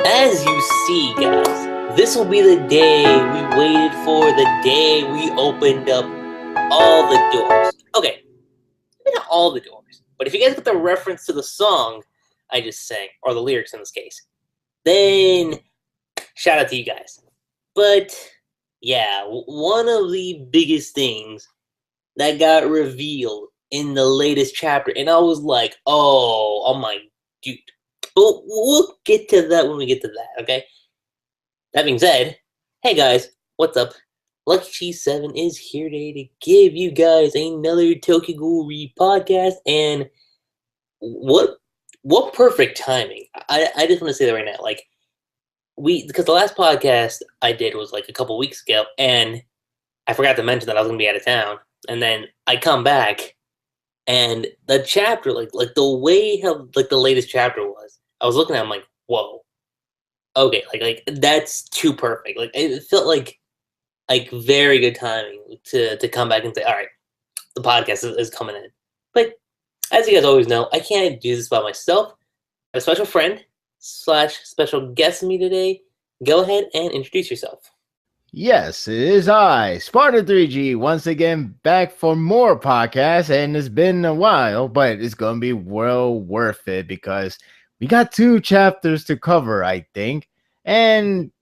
As you see, guys, this will be the day we waited for, the day we opened up all the doors. Okay, maybe not all the doors, but if you guys get the reference to the song I just sang, or the lyrics in this case, then shout out to you guys. But yeah, one of the biggest things that got revealed in the latest chapter, and I was like, oh my dude. But we'll get to that when we get to that, okay? That being said, hey guys, what's up? LuckyRave is here today to give you guys another Tokyo Ghoul podcast, and what perfect timing. I just want to say that right now. Like, because the last podcast I did was like a couple weeks ago, and I forgot to mention that I was gonna be out of town, and then I come back, and the chapter, like the way how like the latest chapter was, I was looking at it, I'm like, whoa, okay, like that's too perfect. Like it felt like very good timing to come back and say, all right, the podcast is coming in. But as you guys always know, I can't do this by myself. I have a special friend / special guest with me today. Go ahead and introduce yourself. Yes, it is I, SPARDA3g, once again back for more podcasts, and it's been a while, but it's going to be well worth it because we got 2 chapters to cover, I think, and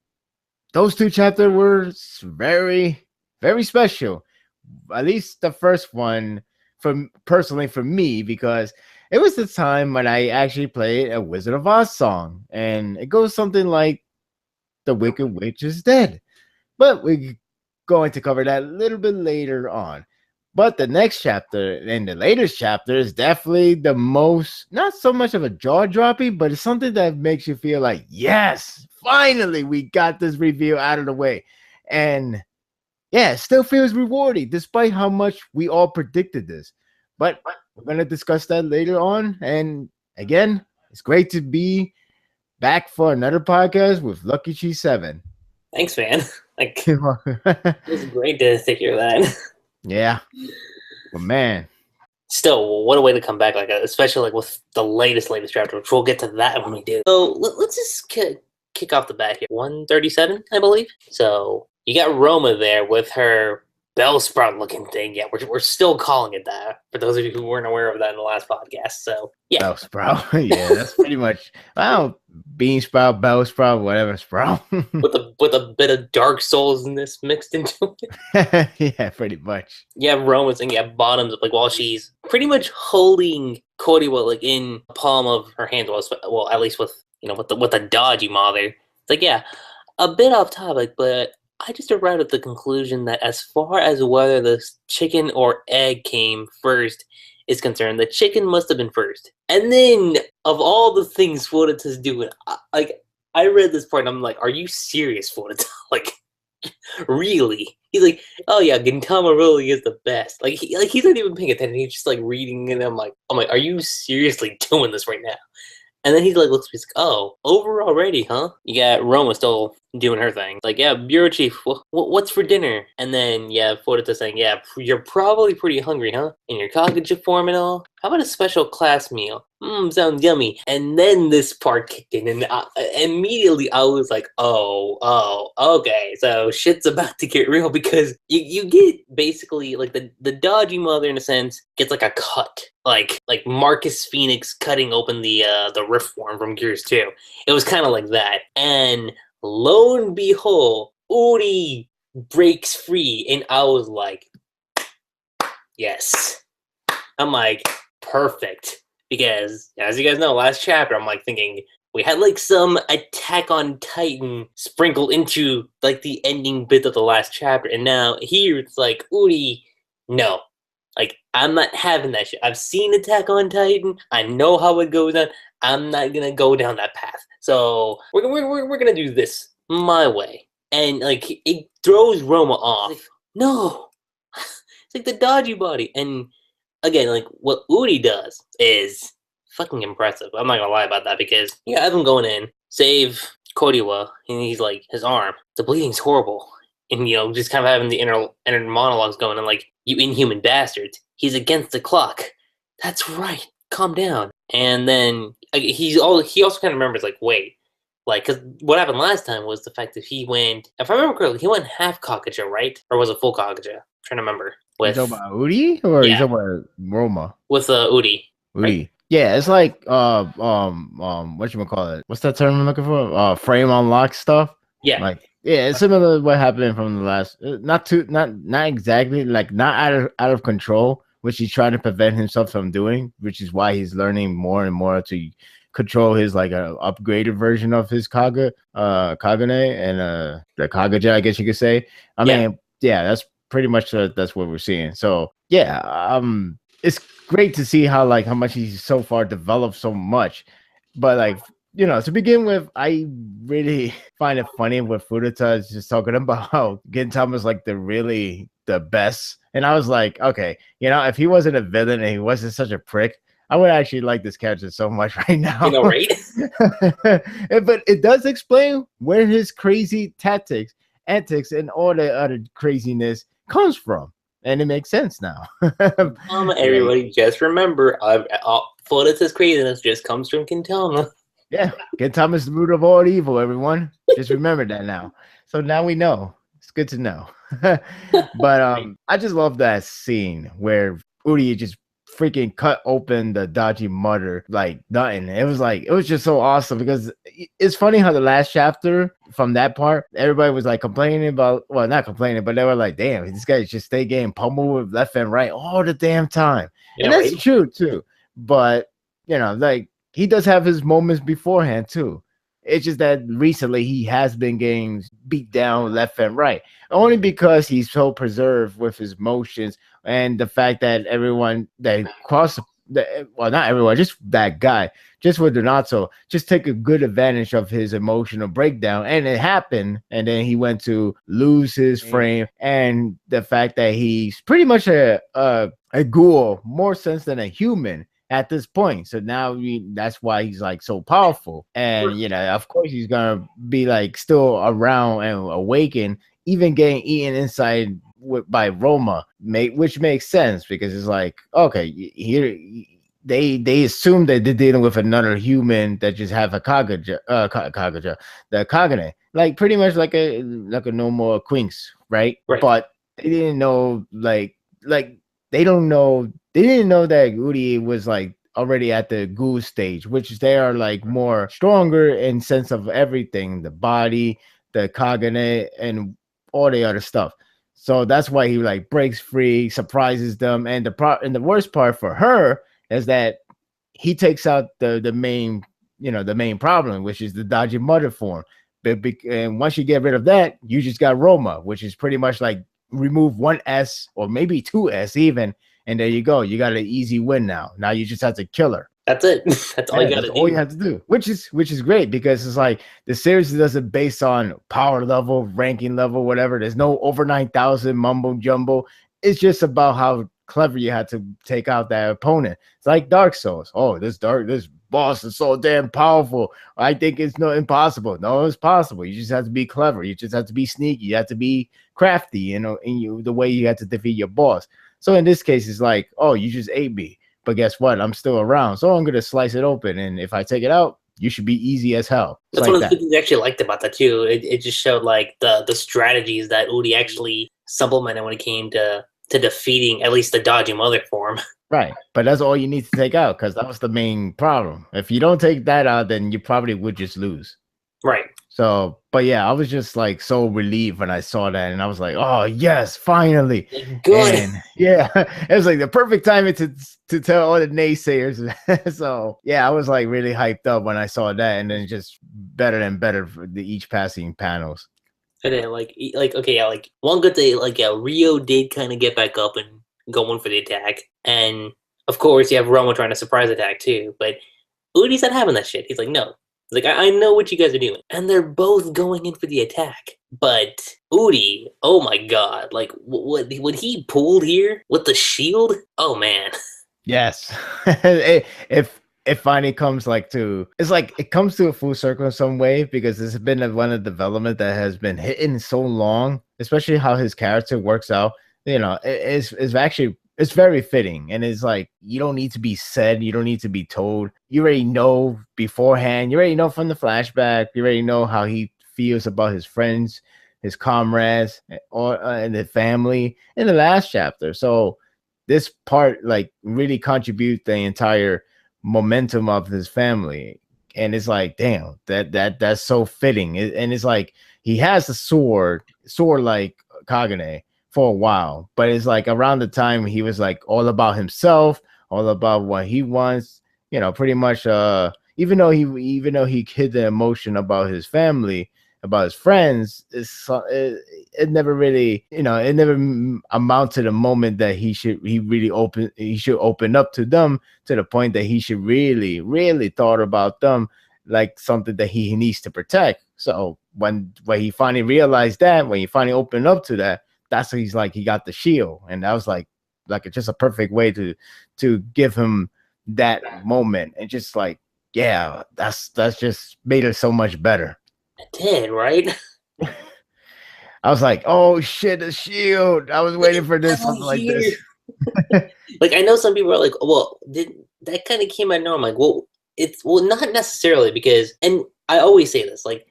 those 2 chapters were very, very special. At least the first one, personally for me, because it was the time when I actually played a Wizard of Oz song, and it goes something like, "The Wicked Witch is dead." But we're going to cover that a little bit later on. But the next chapter and the latest chapter is definitely the most, not so much of a jaw-dropping, but it's something that makes you feel like, yes, finally we got this reveal out of the way. And yeah, it still feels rewarding despite how much we all predicted this. But we're going to discuss that later on. And again, it's great to be back for another podcast with LuckyRave. Thanks, man. Like, it was great to hear that. Yeah. But man. Still, what a way to come back, like especially like with the latest chapter, which we'll get to that when we do. So let's just kick off the bat here. 137, I believe. So you got Roma there with her Bellsprout looking thing. Yeah, we're still calling it that, for those of you who weren't aware of that in the last podcast. So yeah, Bellsprout. Yeah, that's pretty much, well, bean sprout, Bellsprout, whatever sprout. with a bit of Dark Souls in this mixed into it. Yeah, pretty much. Yeah, Roma's and bottoms like while she's pretty much holding Koriwa like in the palm of her hand. Well, at least with with the dodgy mother. It's like, yeah, a bit off topic, but I just arrived at the conclusion that as far as whether the chicken or egg came first is concerned, the chicken must have been first. And then, of all the things Furuta's doing, I read this part and I'm like, are you serious, Furuta? Like, really? He's like, oh yeah, Gintama really is the best. Like, he's not even paying attention. He's just like reading, and I'm like, are you seriously doing this right now? And then he like looks at me, he's like, oh, over already, huh? You got Roma still doing her thing. Like, yeah, Bureau Chief, what's for dinner? And then, yeah, Furuta saying, yeah, you're probably pretty hungry, huh? In your Kagura form and all? How about a special class meal? Sounds yummy. And then this part kicked in, and immediately I was like, oh, okay, so shit's about to get real, because you get basically, like, the dodgy mother, in a sense, gets like a cut. Like Marcus Phoenix cutting open the rift form from Gears 2. It was kind of like that. And lo and behold, Urie breaks free, and I was like, yes. I'm like, perfect. Because, as you guys know, last chapter, I'm like thinking, we had like some Attack on Titan sprinkled into like the ending bit of the last chapter, and now here it's like, Urie, no. Like, I'm not having that shit. I've seen Attack on Titan. I know how it goes down. I'm not gonna go down that path. So we're gonna do this my way. And like, it throws Roma off. Like, no, it's like the dodgy body. And again, like what Urie does is fucking impressive. I'm not gonna lie about that, because you have him going in, save Koriwa, and he's like, his arm, the bleeding's horrible. And, just kind of having the inner monologues going, and like, you inhuman bastards, he's against the clock. That's right, calm down. And then he also kind of remembers, like, wait, Like, because what happened last time was the fact that he went, if I remember correctly, he went half Kakaja, right? Or was it full Kakaja? I'm trying to remember. You talking about Urie or you talking about Roma? With Urie. Urie. Right? Yeah, it's like what you call it? What's that term I'm looking for? Frame unlock stuff. Yeah. Like it's similar to what happened from the last. Not exactly like not out of control, which he's trying to prevent himself from doing, which is why he's learning more and more to control his like upgraded version of his Kagane and the Kagaja, I guess you could say. I mean, yeah, that's pretty much that's what we're seeing. So yeah, it's great to see how much he's so far developed so much, but like to begin with, I really find it funny when Furuta is just talking about how Gintama is like the best, and I was like, okay, if he wasn't a villain and he wasn't such a prick, I would actually like this character so much right now. Right? But it does explain where his crazy tactics, antics, and all the other craziness comes from. And it makes sense now. Everybody, just remember, Furuta's craziness just comes from Gintama. Yeah, Gintama is the root of all evil, everyone. Just remember that now. So now we know. It's good to know. But I just love that scene where Urie just freaking cut open the Dodgy Mother like nothing. It was just so awesome because it's funny how the last chapter from that part, everybody was like complaining about, well, not complaining, but they were like, damn, this guy just stay getting pummeled with left and right all the damn time. And that's true too. But like he does have his moments beforehand too. It's just that recently he has been getting beat down left and right, only because he's so preserved with his motions and the fact that everyone that well, not everyone, just that guy, just with Donato, just take a good advantage of his emotional breakdown. And it happened. And then he went to lose his frame. And the fact that he's pretty much a ghoul, more sense than a human at this point. So now that's why he's like so powerful. And, of course, he's going to be like still around and awakened, even getting eaten inside by Roma, which makes sense because it's like, okay, here they assume that they're dealing with another human that just have a Kagaja, the Kagane, like pretty much like a normal Quinks, right? But they didn't know they didn't know that Urie was like already at the ghoul stage, which they are like more stronger in sense of everything, the body, the Kagane, and all the other stuff. So that's why he like breaks free, surprises them, and the worst part for her is that he takes out the main problem, which is the Dodgy Mother form. And once you get rid of that, you just got Roma, which is pretty much like remove one S or maybe two S even, and there you go. You got an easy win now. Now you just have to kill her. That's it. That's all you got to do. All you have to do, which is great because it's like the series doesn't base on power level, ranking level, whatever. There's no over 9,000 mumbo jumbo. It's just about how clever you had to take out that opponent. It's like Dark Souls. Oh, this boss is so damn powerful. I think it's impossible. No, it's possible. You just have to be clever. You just have to be sneaky. You have to be crafty, in the way you have to defeat your boss. So in this case, it's like, oh, you just ate me. But guess what? I'm still around. So I'm going to slice it open. And if I take it out, you should be easy as hell. That's one of the things I actually liked about that, too. It just showed, like, the strategies that Urie actually supplemented when it came to defeating at least the Dodgy Mother form. Right. But that's all you need to take out because that was the main problem. If you don't take that out, then you probably would just lose. Right. So, but yeah, I was just like so relieved when I saw that, and I was like, "Oh yes, finally!" Good. And yeah, it was like the perfect timing to tell all the naysayers. So yeah, I was like really hyped up when I saw that, and then just better and better for each passing panels. And then like one good thing, Rio did kind of get back up and going for the attack, and of course you have Roma trying to surprise attack too, but Urie's not having that shit. He's like, no. Like, I know what you guys are doing. And they're both going in for the attack. But Urie, oh my god. Like, what he pulled here with the shield? Oh, man. Yes. It finally comes it comes to a full circle in some way because this has been one of the development that has been hitting so long, especially how his character works out. It's actually it's very fitting, and it's like you don't need to be said, you don't need to be told. You already know beforehand. You already know from the flashback. You already know how he feels about his friends, his comrades, or and the family in the last chapter. So this part like really contributes the entire momentum of his family, and it's like, damn, that's so fitting. And it's like he has a sword like Kagane for a while, but it's like around the time he was like all about himself, all about what he wants, pretty much even though he hid the emotion about his family, about his friends, it never really, it never amounted to a moment that he should open up to them, to the point that he should really thought about them like something that he needs to protect. So when he finally realized that, when he finally opened up to that, that's what he's like, he got the shield. And that was like just a perfect way to give him that moment. And just like, yeah, that's just made it so much better. It did, right? I was like, oh shit, a shield. I was waiting for this, something like this. Like, I know some people are like, well, that kind of came out of nowhere. I'm like, well, not necessarily, because, and I always say this, like,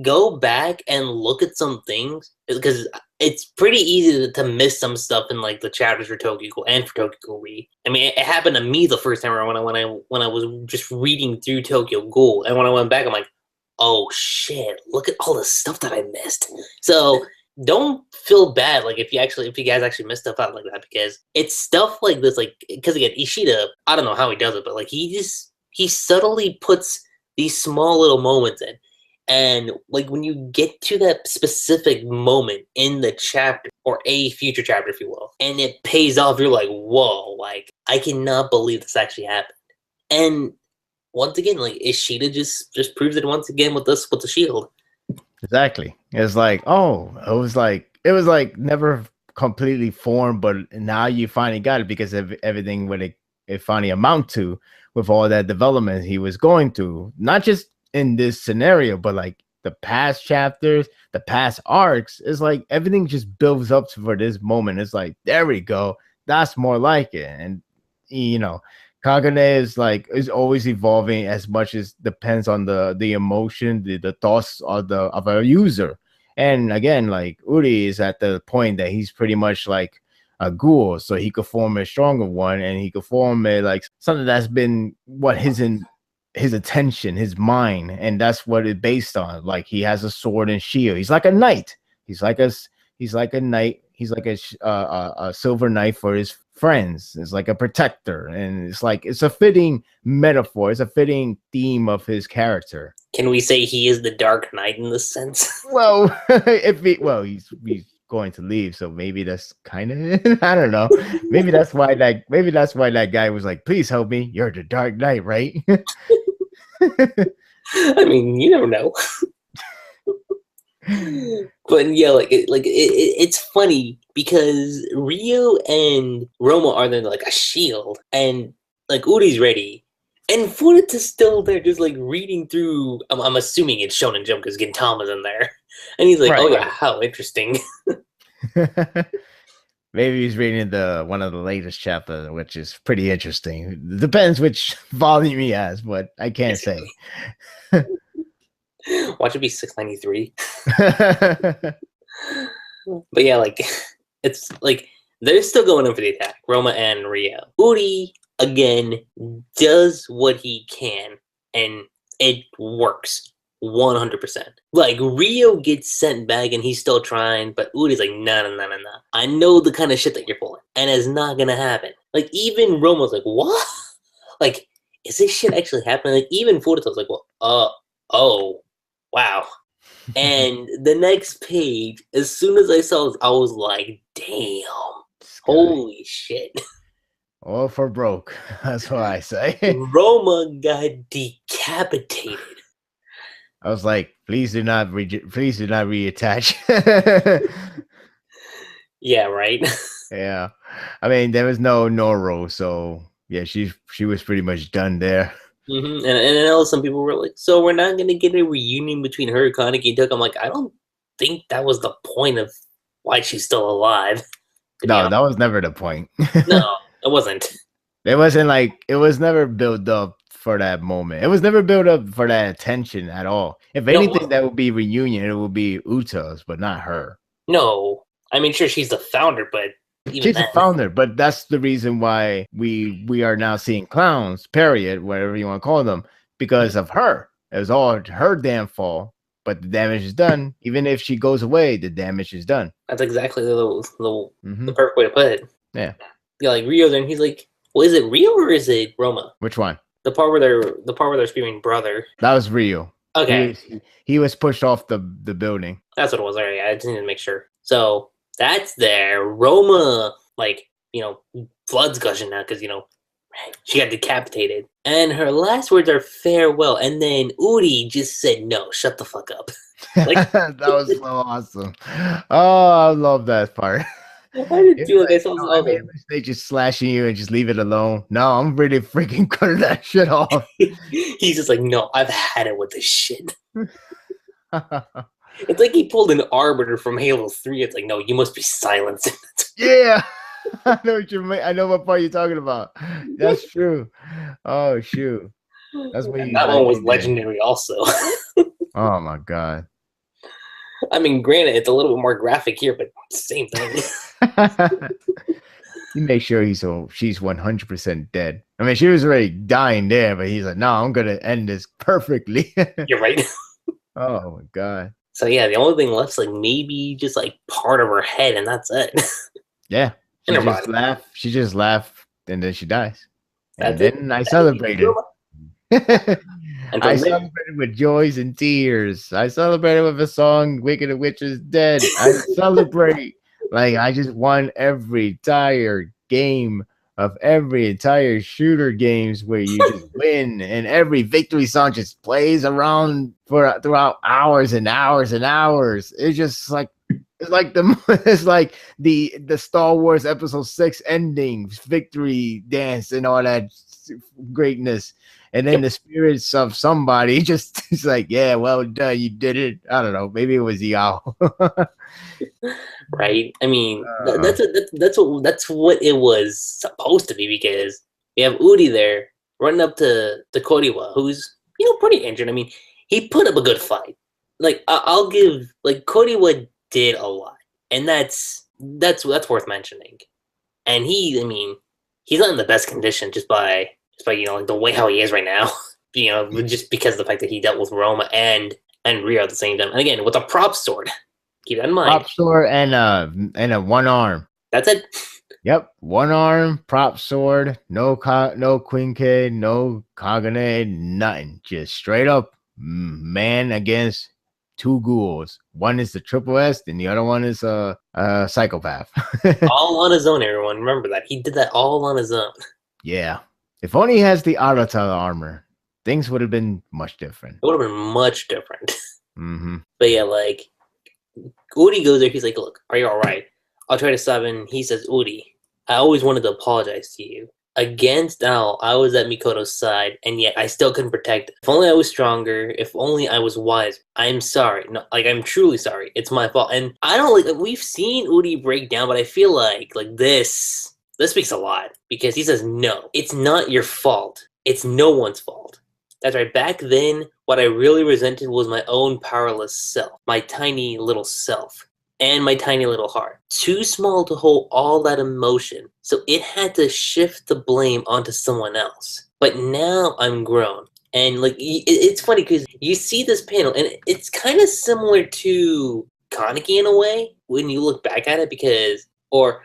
go back and look at some things, because it's pretty easy to miss some stuff in like the chapters for Tokyo Ghoul and for Tokyo Ghoul Re. I mean, it happened to me the first time around when I was just reading through Tokyo Ghoul, and when I went back, I'm like, oh shit, look at all the stuff that I missed. So don't feel bad, like if you guys actually miss stuff out like that, because it's stuff like this, like, because again, Ishida, I don't know how he does it, but like he subtly puts these small little moments in. And like when you get to that specific moment in the chapter, or a future chapter, if you will, and it pays off, you're like, whoa, like I cannot believe this actually happened. And once again, like Ishida just proves it once again with the shield. Exactly. It's like, oh, it was like never completely formed, but now you finally got it, because of everything what it finally amount to, with all that development he was going through, not just in this scenario, but like the past chapters, the past arcs. Is like everything just builds up for this moment. It's like, there we go, that's more like it. And Kagane is always evolving, as much as depends on the emotion, the thoughts of a user. And again, like Urie is at the point that he's pretty much like a ghoul, so he could form a stronger one, and he could form a like something that's been what his attention, his mind, and that's what it's based on. Like he has a sword and shield. He's like a knight. He's like a knight. He's like a silver knight for his friends. It's like a protector, and it's a fitting metaphor. It's a fitting theme of his character. Can we say he is the Dark Knight in this sense? Well, he's going to leave, so maybe that's kind of I don't know. Maybe that's why that guy was like, please help me. You're the Dark Knight, right? I mean, you never know. But yeah, it's funny because Rio and Roma are then like a shield, and like Urie's ready, and Furuta's still there, just like reading through. I'm assuming it's Shonen Jump because Gintama's in there, and he's like, right. Oh yeah, how interesting. Maybe he's reading one of the latest chapters, which is pretty interesting. Depends which volume he has, but I can't say. Watch it be 693. But yeah, like it's like they're still going in for the attack, Roma and Rio. Urie again does what he can, and it works 100%. Like Rio gets sent back, and he's still trying, but Urie's like, no. I know the kind of shit that you're pulling, and it's not gonna happen. Like even Roma's like, what? Like, is this shit actually happening? Like even Furuta's like, well, oh. Wow. And the next page, as soon as I saw it, I was like, damn. Holy shit. All for broke. That's what I say. Roma got decapitated. I was like, please do not reattach. Yeah, right? Yeah. I mean, there was no Noro, so yeah, she was pretty much done there. Mm-hmm. And I know some people were like, so we're not going to get a reunion between her, Kaneki, and Tuck. I'm like, I don't think that was the point of why she's still alive. No, that was never the point. No, it wasn't. It wasn't like it was never built up for that moment. It was never built up for that attention at all. If No, anything, that would be reunion. It would be Uta's, but not her. no. I mean, sure, she's the founder, but even She's then, the founder, but that's the reason why we are now seeing clowns, period, whatever you want to call them, because of her. It was all her damn fault, but the damage is done. Even if she goes away, the damage is done. that's exactly the perfect way to put it. Yeah. Yeah, like Rio there, and he's like, well, is it Rio or is it Roma? Which one? The part where they're screaming brother. That was Rio. Okay. He was pushed off the building. That's what it was. All right, I just need to make sure. So that's there. Roma, like, blood's gushing now because, she got decapitated. And her last words are farewell. And then Urie just said, no, shut the fuck up. Like, that was so awesome. Oh, I love that part. I didn't feel like I saw something. They just slashing you and just leave it alone. No, I'm really freaking cutting that shit off. He's just like, no, I've had it with this shit. It's like he pulled an arbiter from Halo 3. It's like, no, you must be silenced. Yeah. I know what you mean. I know what part you're talking about. That's true. Oh shoot. That's what that one was legendary also. Oh my god. I mean, granted, it's a little bit more graphic here, but same thing. You make sure she's 100% dead. I mean, she was already dying there, but he's like, no, I'm gonna end this perfectly. You're right. Oh my god. So yeah, the only thing left's like maybe just like part of her head, and that's it. Yeah. She just laughed, and then she dies. And then I celebrated. I celebrated with joys and tears. I celebrated with a song, Wicked Witch is Dead. I celebrate like I just won every entire game of every entire shooter games where you just win, and every victory song just plays around throughout hours and hours and hours. It's just like it's like the Star Wars Episode 6 ending, victory dance, and all that greatness. And then the spirits of somebody just is like, yeah, well done, you did it. I don't know, maybe it was Yao. Right? I mean, that's what it was supposed to be, because we have Urie there running up to Koriwa, who's pretty injured. I mean, he put up a good fight. Like I'll give Koriwa did a lot, and that's worth mentioning. And he's not in the best condition just by the way how he is right now. Just because of the fact that he dealt with Roma and Rio at the same time. And again, with a prop sword. Keep that in mind. Prop sword and a one arm. That's it. Yep, one arm, prop sword, no Quinke, no Kagane, nothing. Just straight up man against two ghouls. One is the triple S, and the other one is a psychopath. All on his own, everyone. Remember that. He did that all on his own. Yeah. If only he has the Arata armor, things would have been much different. It would have been much different. Mm-hmm. But yeah, Urie goes there. He's like, look, are you all right? I'll try to stop him. He says, Urie, I always wanted to apologize to you. Against Al, I was at Mikoto's side, and yet I still couldn't protect it. If only I was stronger. If only I was wise. I'm sorry. No, I'm truly sorry. It's my fault. And I don't we've seen Urie break down, but I feel like this speaks a lot, because he says, no, it's not your fault. It's no one's fault. That's right. Back then, what I really resented was my own powerless self, my tiny little self, and my tiny little heart. Too small to hold all that emotion, so it had to shift the blame onto someone else. But now I'm grown. And it's funny because you see this panel, and it's kind of similar to Kaneki in a way when you look back at it, or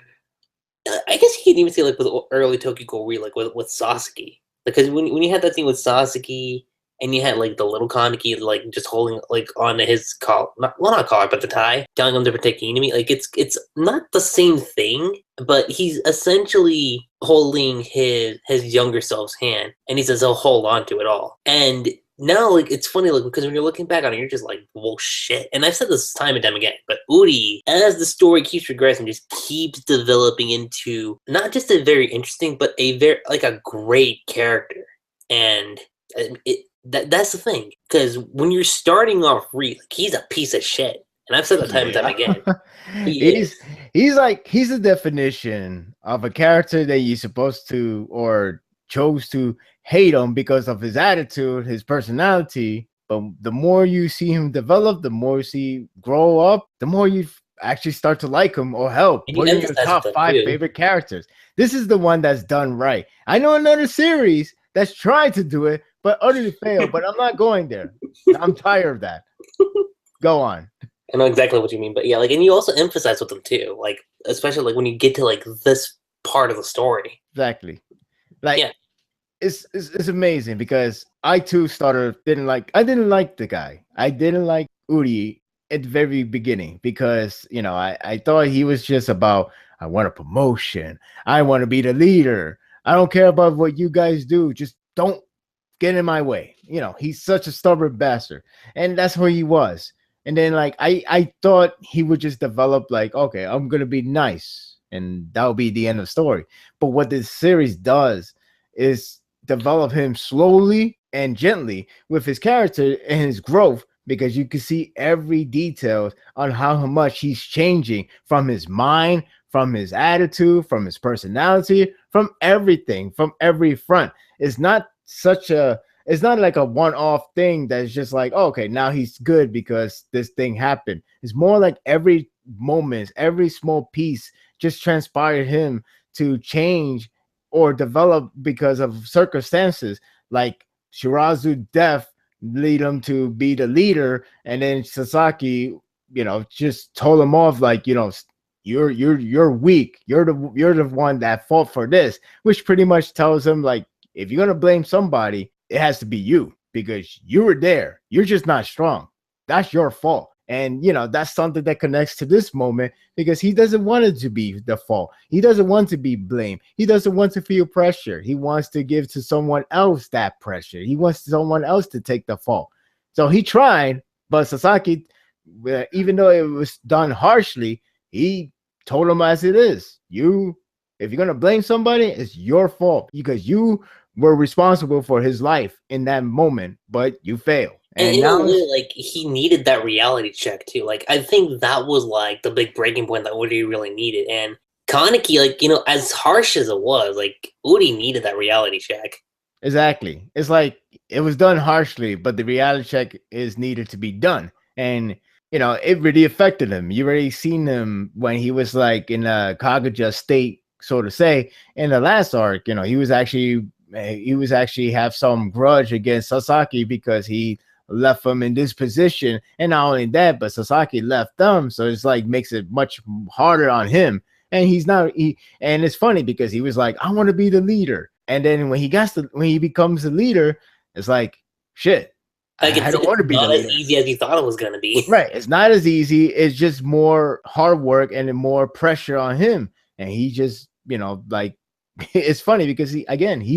I guess you can even say with early Tokyo Ghoul with Sasaki. Because when you had that thing with Sasaki, and you had the little Kaneki just holding onto his collar, not collar, but the tie, telling him to protect the enemy. It's not the same thing, but he's essentially holding his younger self's hand, and he says he'll hold on to it all. And now it's funny because when you're looking back on it, you're just like, whoa, shit. And I've said this time and time again, but Urie, as the story keeps progressing, just keeps developing into not just a very interesting, but a very a great character. And that's the thing, because when you're starting off Urie, he's a piece of shit, and I've said that time and time again. He's he's the definition of a character that you're supposed to or chose to hate him because of his attitude, his personality. But the more you see him develop, the more you see grow up, the more you actually start to like him or help And you put in your emphasize with top them 5 too. favorite characters. This is the one that's done right. I know another series that's tried to do it, but utterly failed. But I'm not going there. I'm tired of that. Go on. I know exactly what you mean, but yeah, like, and you also emphasize with them too, like, especially like when you get to like this part of the story. Exactly. Like, Yeah. it's amazing because I too I didn't like the guy. I didn't like Urie at the very beginning because I thought he was just about I want a promotion. I want to be the leader. I don't care about what you guys do. Just don't get in my way. He's such a stubborn bastard. And that's where he was. And then like I thought he would just develop like, okay, I'm gonna be nice. And that'll be the end of the story. But what this series does is develop him slowly and gently with his character and his growth because you can see every detail on how much he's changing from his mind, from his attitude, from his personality, from everything, from every front. It's not like a one-off thing that's just like, oh, okay, now he's good because this thing happened. It's more like every moment, every small piece just transpired him to change or develop because of circumstances like Shirazu death lead him to be the leader, and then Sasaki, just told him off like, you're weak. You're the one that fought for this, which pretty much tells him like, if you're gonna blame somebody, it has to be you because you were there. You're just not strong. That's your fault. And that's something that connects to this moment because he doesn't want it to be the fault. He doesn't want to be blamed. He doesn't want to feel pressure. He wants to give to someone else that pressure. He wants someone else to take the fault. So he tried, but Sasaki, even though it was done harshly, he told him as it is. If you're gonna blame somebody, it's your fault because you were responsible for his life in that moment, but you failed. And in now a way, like, he needed that reality check too. Like, I think that was like the big breaking point that Uri really needed. And Kaneki, like, as harsh as it was, like, Uri needed that reality check. Exactly. It's like it was done harshly, but the reality check is needed to be done. And it really affected him. You already seen him when he was like in a Kaguya state, so to say, in the last arc. He was actually have some grudge against Sasaki because he left him in this position, and not only that, but Sasaki left them, so it's like makes it much harder on him. And and it's funny because he was like, I want to be the leader, and then when he becomes the leader, it's like, shit, Like, I don't want to be the not as leader. easy as you thought it was gonna be. Right, it's not as easy. It's just more hard work and more pressure on him, and he just like it's funny because he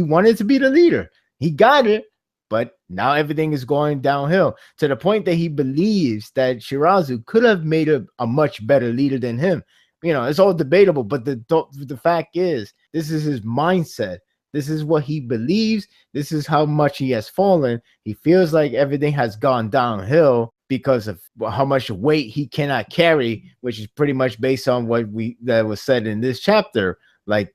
wanted to be the leader. He got it, but now everything is going downhill to the point that he believes that Shirazu could have made a much better leader than him. It's all debatable, but the fact is, this is his mindset. This is what he believes. This is how much he has fallen. He feels like everything has gone downhill because of how much weight he cannot carry, which is pretty much based on that was said in this chapter. Like,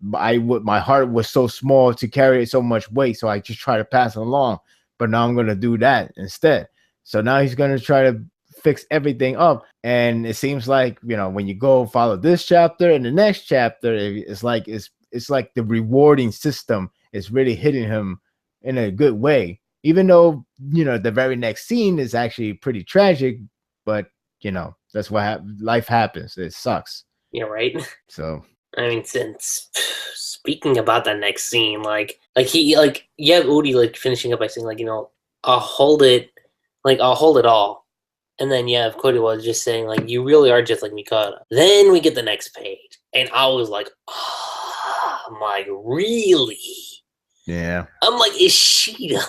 my heart was so small to carry so much weight, so I just try to pass it along. But now I'm gonna do that instead. So now he's gonna try to fix everything up, and it seems like when you go follow this chapter and the next chapter, it's like the rewarding system is really hitting him in a good way. Even though the very next scene is actually pretty tragic, but that's what life happens. It sucks. Yeah, right. So. I mean, since speaking about that next scene, you have Uri like finishing up by saying like, I'll hold it all, and then you have Koriwa just saying like, you really are just like Mikata. Then we get the next page, and I was like, oh, I'm like, really? Yeah. I'm like, Ishida.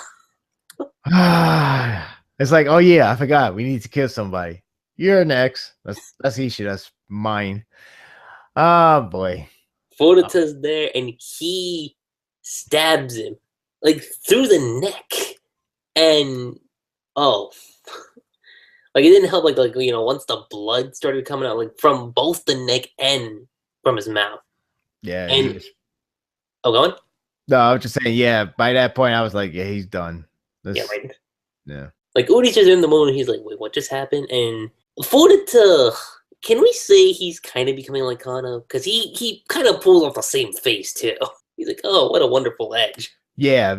It's like, oh yeah, I forgot. We need to kill somebody. You're next. That's Ishida's mine. Oh boy. Furuta's there, and he stabs him like through the neck, and Like, it didn't help, like, once the blood started coming out, like, from both the neck and from his mouth. Yeah. And, go on? No, I was just saying, yeah, by that point, I was like, yeah, he's done. Yeah, right. Yeah. Like, Urie's just in the moment, he's like, wait, what just happened? And Furuta, can we say he's kind of becoming like Kana? Because he kind of pulls off the same face, too. He's like, oh, what a wonderful edge. Yeah,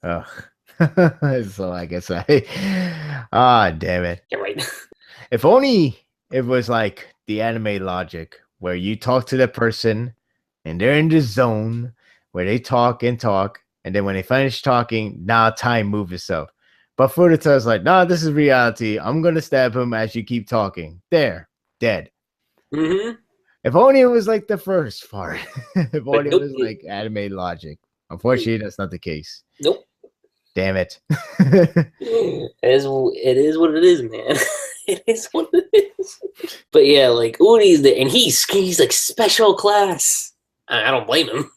oh. So I guess damn it. Yeah, right. If only it was like the anime logic where you talk to the person and they're in the zone where they talk, and then when they finish talking, now time moves itself. But Furuta is like, nah, this is reality. I'm gonna stab him as you keep talking. There, dead. Mm-hmm. If only it was like the first part. If only nope. it was like anime logic. Unfortunately, that's not the case. Nope. Damn it. It is what it is, man. It is what it is. But yeah, like, Urie's there, and he's like, special class. I don't blame him,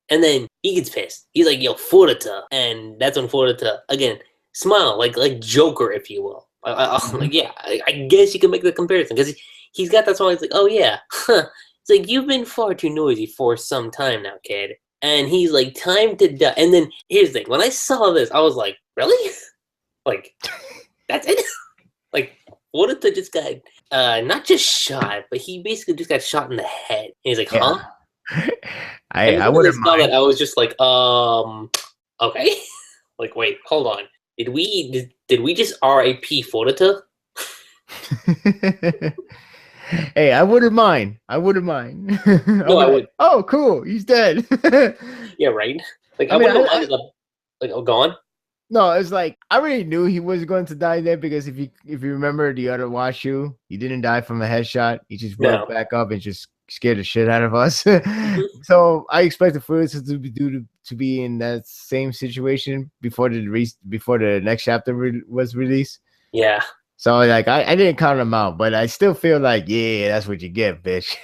and then he gets pissed. He's like, yo, Furuta. And that's when Furuta, again, smile, like Joker, if you will. Like, yeah, I guess you can make the comparison, because he's got that smile. He's like, oh, yeah. It's like, you've been far too noisy for some time now, kid. And he's like, time to die. And then, here's the thing. When I saw this, I was like, really? Like, that's it? Like, Furuta just got, not just shot, but he basically just got shot in the head. And he's like, huh? Yeah. I wouldn't mind. I was just like, okay. Like, wait, hold on. Did we just R.I.P. Furuta? Hey, I wouldn't mind. I wouldn't mind. No, I would. Oh, cool. He's dead. Yeah, right. Like, I wouldn't mind. Like, oh, gone. No, it's like I already knew he was going to die there, because if you remember the other Washu, he didn't die from a headshot. He just woke back up and just scared the shit out of us. So I expected Furuta to be in that same situation before the next chapter was released. Yeah. So like I didn't count him out, but I still feel like, yeah, that's what you get, bitch.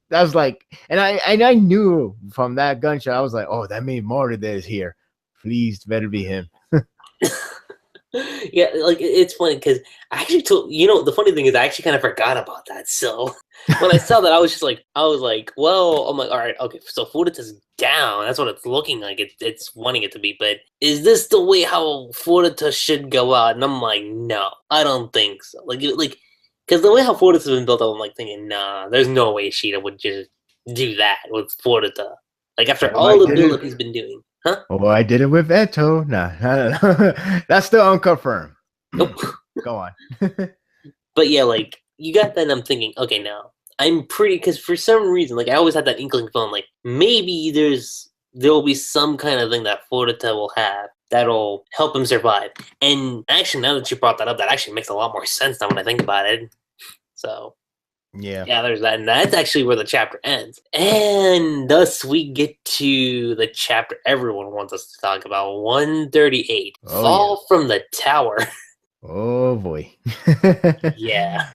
That's like, and I knew from that gunshot, I was like, oh, that means Marude is here. Please, better be him. Yeah, like, it's funny because I actually the funny thing is I actually kind of forgot about that. So when I saw that, I was like, well, I'm like, all right, okay, so Furuta's down. That's what it's looking like. It's wanting it to be. But is this the way how Furuta should go out? And I'm like, no, I don't think so. Like, because the way how Furuta's been built up, I'm like thinking, nah, there's no way Shida would just do that with Furuta. Like, after all the build-up he's been doing. Huh? Oh, I did it with Eto. Nah, that's still unconfirmed. Nope. Go on. But yeah, like, you got that, and I'm thinking, okay, now I'm pretty, because for some reason, like, I always had that inkling feeling like maybe there'll be some kind of thing that Furuta will have that'll help him survive. And actually, now that you brought that up, that actually makes a lot more sense now when I think about it. So yeah, there's that, and that's actually where the chapter ends. And thus we get to the chapter everyone wants us to talk about, 138, Fall from the Tower. Oh boy. Yeah.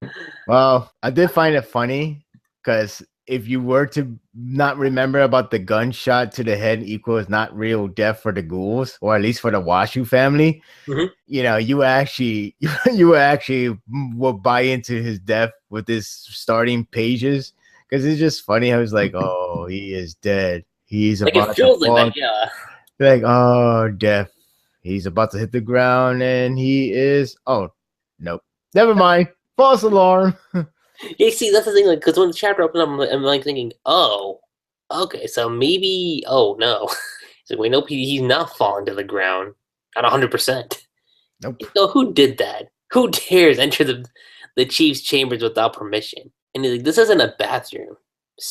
Well, I did find it funny because if you were to not remember about the gunshot to the head equals not real death for the ghouls, or at least for the Washu family, you actually will buy into his death with his starting pages, because it's just funny. I was like, oh, he is dead. He's like, about it feels to fall. like that, yeah. Like, oh, death. He's about to hit the ground, and he is. Oh, nope. Never mind. False alarm. Yeah, see, that's the thing. Like, because when the chapter opened up, I'm like thinking, oh, okay, so maybe. Oh no, so wait, nope, he's not falling to the ground at 100%. Nope. So who did that? Who dares enter the chief's chambers without permission? And he's like, this isn't a bathroom.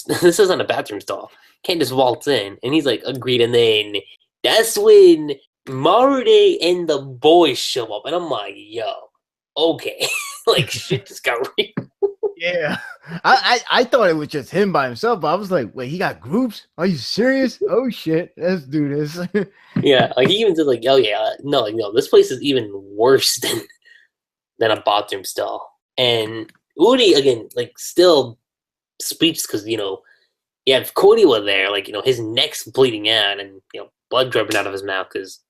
This isn't a bathroom stall. Can't just waltz in. And he's like, agreed. And then that's when Marude and the boys show up, and I'm like, yo, okay, like, shit just got real. Yeah, I thought it was just him by himself, but I was like, wait, he got groups? Are you serious? Oh shit, let's do this. Yeah, like, he even said, like, oh yeah, no, this place is even worse than a bathroom stall. And Urie, again, like, still speaks, because if Cody were there, like, his neck's bleeding out, and blood dripping out of his mouth, because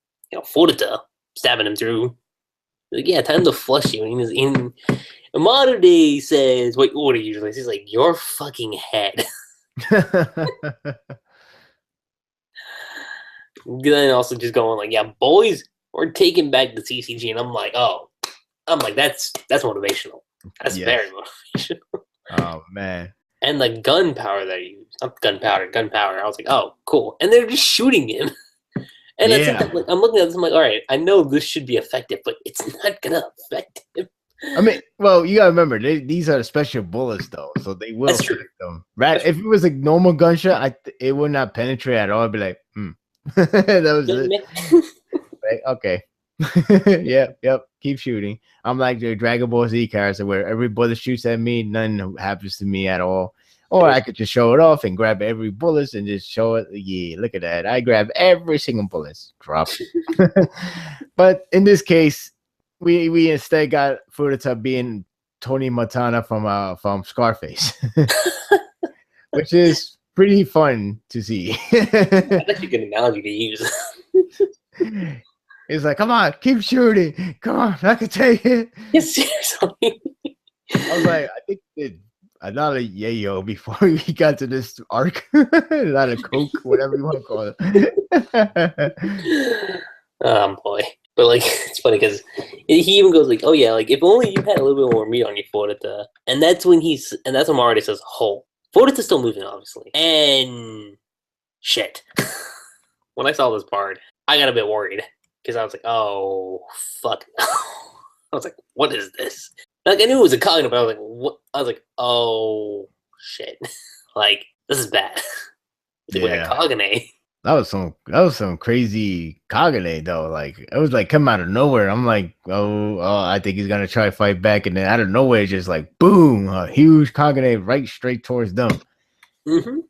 Furuta, stabbing him through. Like, yeah, time to flush you. And Marude says, what he usually says, he's like, your fucking head. Then also just going like, yeah, boys, we're taking back the CCG. And I'm like, that's motivational. That's very motivational. Oh, man. And the gunpowder that he used, not gunpowder. I was like, oh, cool. And they're just shooting him. And I'm looking at this, I'm like, all right, I know this should be effective, but it's not going to affect him. I mean, well, you got to remember, these are special bullets, though, so they will affect them. Right? If it was a normal gunshot, it would not penetrate at all. I'd be like, that was it. Like, okay. Yep. Keep shooting. I'm like the Dragon Ball Z character where every bullet shoots at me, nothing happens to me at all. Or I could just show it off and grab every bullet and just show it. Yeah, look at that. I grab every single bullet. Drop. But in this case, we instead got Furuta being Tony Montana from Scarface, which is pretty fun to see. That's actually a good analogy to use. He's like, come on, keep shooting. Come on, I can take it. Yes, seriously. I was like, I think another yayo before we got to this arc. Not a coke, whatever you want to call it. Boy. But like, it's funny because he even goes like, "Oh yeah, like if only you had a little bit more meat on your Furuta." And that's when Marude says, "Whole." Furuta's still moving, obviously, and shit. When I saw this part, I got a bit worried because I was like, "Oh fuck!" I was like, "What is this?" Like I knew it was a Kagane, but I was like, "What?" I was like, "Oh shit!" Like this is bad. It's like a Kagane. That was some crazy Kagane though. Like it was like come out of nowhere. I'm like, oh, I think he's gonna try to fight back, and then out of nowhere, just like boom, a huge Kagane right straight towards them. Mm-hmm.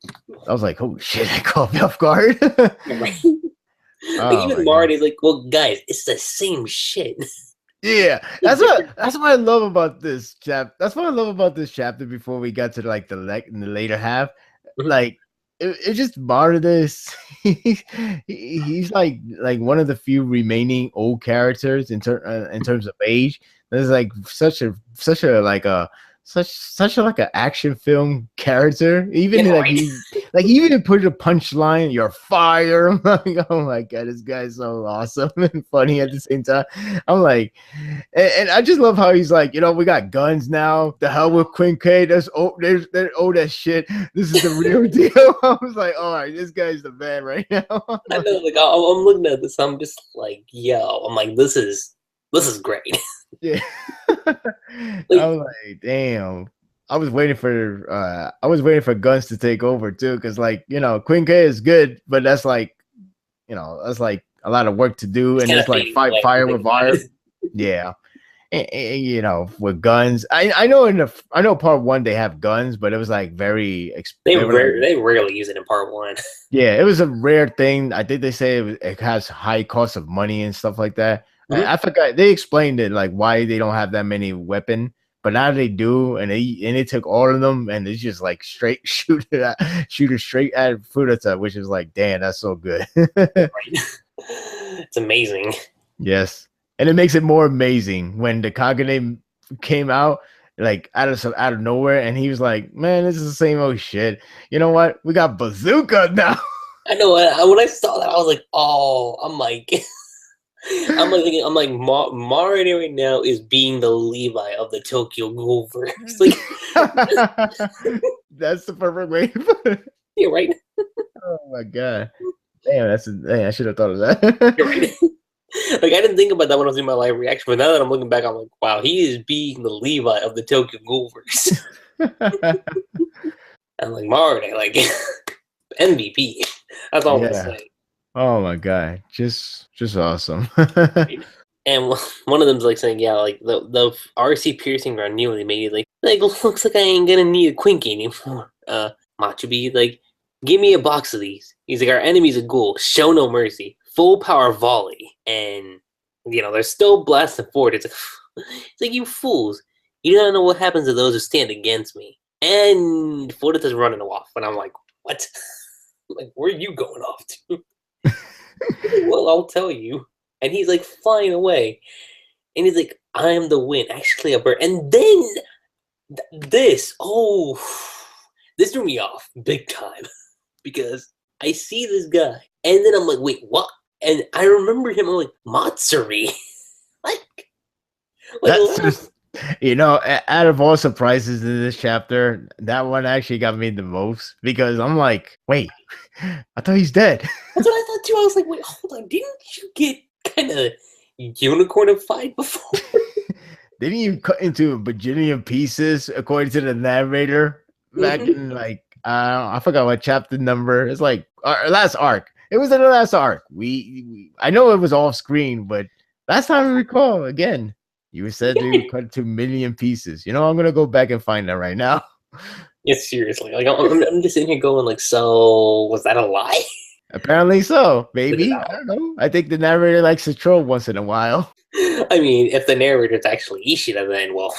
I was like, oh shit, I caught me off guard. Like even Marude's like, well, guys, it's the same shit. Yeah, that's what I love about this chapter. That's what I love about this chapter. Before we got to like the later half, like. It just Marude. He's like one of the few remaining old characters in terms of age. There's like such a action film character. Even he even put a punchline, "You're fired." I'm like, oh my god, this guy's so awesome and funny at the same time. I'm like, and I just love how he's like, we got guns now. The hell with Queen K. They're old as shit. This is the real deal. I was like, all right, this guy's the man right now. I know, like I'm looking at this. I'm just like, yo. I'm like, this is great. Yeah. I was like, damn. I was waiting for guns to take over too, because like Queen K is good, but that's like that's like a lot of work to do, and it's like fight fire with fire. Yeah. And, with guns. I know part 1 they have guns, but it was like very they rarely use it in part 1. Yeah, it was a rare thing. I think they say it has high cost of money and stuff like that. Mm-hmm. I forgot they explained it like why they don't have that many weapons, but now they do, and they took all of them, and it's just like straight shoot it straight at Furuta, which is like, damn, that's so good. It's amazing. Yes, and it makes it more amazing when the Kagane came out like out of nowhere, and he was like, man, this is the same old shit. You know what? We got bazooka now. I know. When I saw that, I was like, oh, I'm like Marude right now is being the Levi of the Tokyo Ghoul verse. Like, that's the perfect way to put it. You're right. Oh my god. Damn, I should have thought of that. You're right. Like I didn't think about that when I was doing my live reaction, but now that I'm looking back, I'm like, wow, he is being the Levi of the Tokyo Ghoul verse. I'm like Marude, like MVP. That's all I'm gonna say. Oh my god, just awesome. And one of them's like saying, yeah, like the RC piercing are new, and they made it like looks like I ain't gonna need a Quinky anymore. Machubi, like, give me a box of these. He's like, our enemy's a ghoul, show no mercy, full power volley, and they're still blasting forward. It's like you fools, you don't know what happens to those who stand against me. And Furuta's running off, and I'm like, what? I'm like, where are you going off to? Well, I'll tell you. and he's like flying away, and he's like, "I'm the wind, actually a bird." And then this threw me off big time because I see this guy, and then I'm like, "Wait, what?" And I remember him. I'm like, "Matsuri." like That's just, out of all surprises in this chapter, that one actually got me the most because I'm like, wait, I thought he's dead. That's what I thought too. I was like, wait, hold on, didn't you get kind of unicornified before? Didn't you cut into a bajillion pieces according to the narrator back in like I forgot what chapter number. It's like our last arc. It was in the last arc. I know it was off screen, but last time I recall again, you said you cut to a million pieces. I'm gonna go back and find that right now. Yeah, seriously. Like I'm just sitting here going like, so was that a lie? Apparently so. Maybe I don't know. I think the narrator likes to troll once in a while. I mean, if the narrator's actually Ishida, then, well,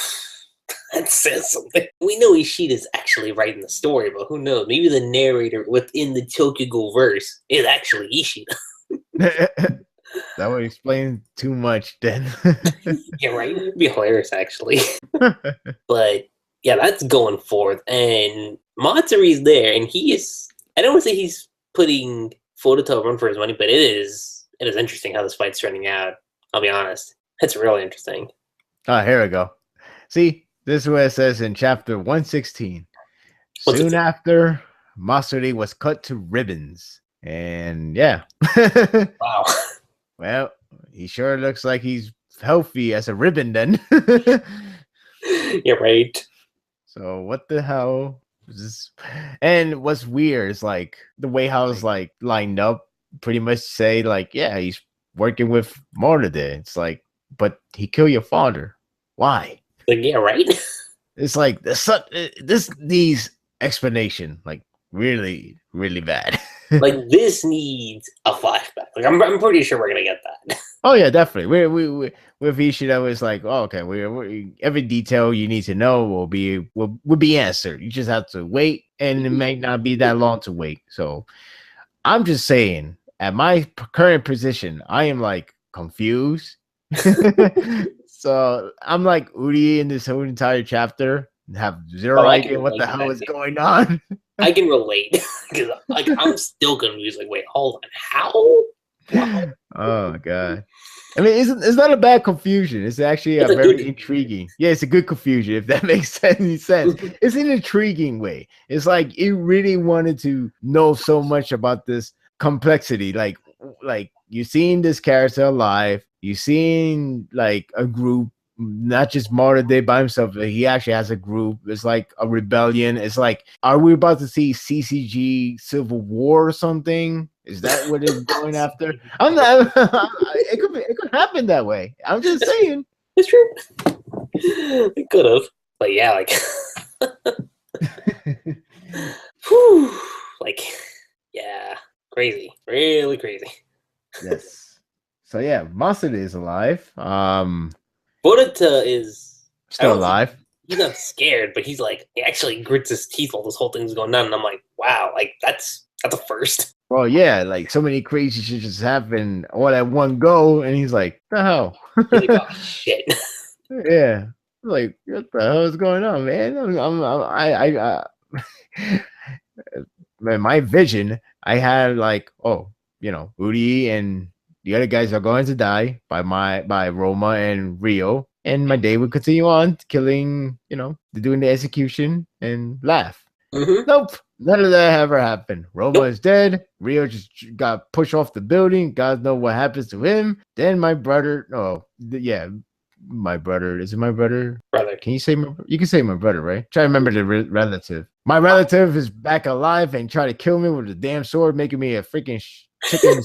that says something. We know Ishida's actually writing the story, but who knows? Maybe the narrator within the Tokyo Ghoul verse is actually Ishida. That would explain too much then. Yeah, right? It'd be hilarious, actually. But, yeah, that's going forth. And Matsuri's there, and he is... I don't want to say he's putting Furuta to run for his money, but it is interesting how this fight's turning out. I'll be honest. It's really interesting. Oh, here we go. See, this is what it says in chapter 116. Soon after, Matsuri was cut to ribbons. And yeah. Wow. Well, he sure looks like he's healthy as a ribbon then. Yeah, right. So what the hell is this? And what's weird is like the way how it's like lined up pretty much say like, yeah, he's working with Marude. It's like, but he killed your father. Why? Like, yeah, right. It's like this needs explanation, like really, really bad. Like this needs a flashback. Like I'm pretty sure we're gonna get that. Oh yeah, definitely. We with Ishida, it's like, oh, okay, we every detail you need to know will be answered. You just have to wait, and it might not be that long to wait. So I'm just saying, at my current position, I am like confused. So I'm like Urie in this whole entire chapter, have zero idea what the hell is going on. I can relate because like I'm still confused. Like, wait, hold on, how? Wow. Oh god. I mean, it's not a bad confusion. It's actually a very intriguing. Yeah, it's a good confusion, if that makes any sense. It's an intriguing way. It's like you really wanted to know so much about this complexity. Like you're seeing this character alive. You're seeing like a group, not just Marude by himself. He actually has a group. It's like a rebellion. It's like, are we about to see CCG Civil War or something? Is that what it's going after? I'm not. It could happen that way. I'm just saying. It's true. It could have, but yeah, like, whew, like, yeah, crazy, really crazy. Yes. So yeah, Marude is alive. Furuta is still alive. He's not scared, but he's like, he actually grits his teeth while this whole thing's going on, and I'm like, wow, like that's a first. Well, yeah, like so many crazy shit just happen all at one go, and he's like, "The hell?" He's like, oh shit. Yeah, like what the hell is going on, man? Man, my vision, I had like, oh, Urie and the other guys are going to die by Roma and Rio, and my day would continue on killing, doing the execution and laugh. Mm-hmm. Nope, none of that ever happened. Roma is dead. Rio just got pushed off the building. God knows what happens to him. Then my brother, my brother. Is it my brother? Brother. Can you say you can say my brother, right? Try to remember the relative. My relative is back alive and try to kill me with a damn sword, making me a freaking chicken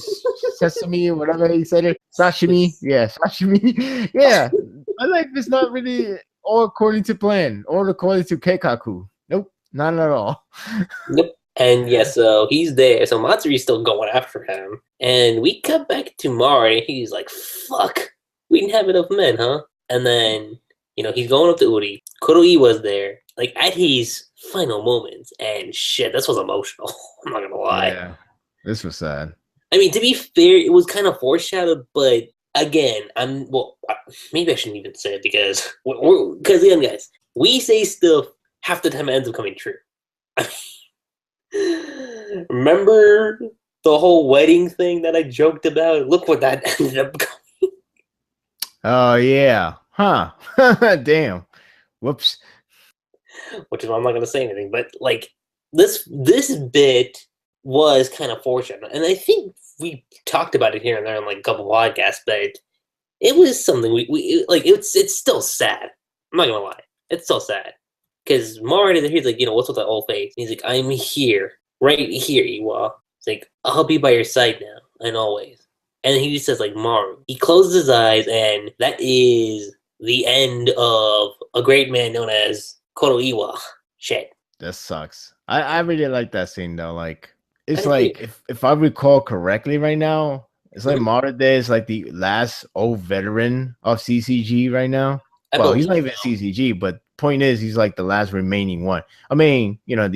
sesame or whatever he said it. Sashimi. Yeah, sashimi. Yeah. My life is not really all according to plan or according to Keikaku. Nope, not at all. Nope. And yeah, so he's there. So Matsuri's still going after him. And we cut back to Mari. He's like, fuck, we didn't have enough men, huh? And then, he's going up to Urie. Kuroi was there, like at his final moments. And shit, this was emotional. I'm not gonna lie. Yeah, this was sad. I mean, to be fair, it was kind of foreshadowed, but again, maybe I shouldn't even say it because again, guys, we say stuff half the time it ends up coming true. Remember the whole wedding thing that I joked about? Look what that ended up going. Oh yeah, huh? Damn. Whoops. Which is why I'm not going to say anything. But like this bit was kind of fortunate, and I think we talked about it here and there in like a couple podcasts. But it was something we like. It's still sad. I'm not gonna lie, it's still sad because Marude, he's like, what's with that old face? And he's like, I'm here, right here, Iwa. It's like, I'll be by your side now and always. And then he just says like Maru. He closes his eyes, and that is the end of a great man known as Koroiwa. Shit. That sucks. I really like that scene though. Like it's like if I recall correctly right now, it's like Marude is like the last old veteran of CCG right now. Well, he's not even CCG, but point is he's like the last remaining one. I mean, yeah,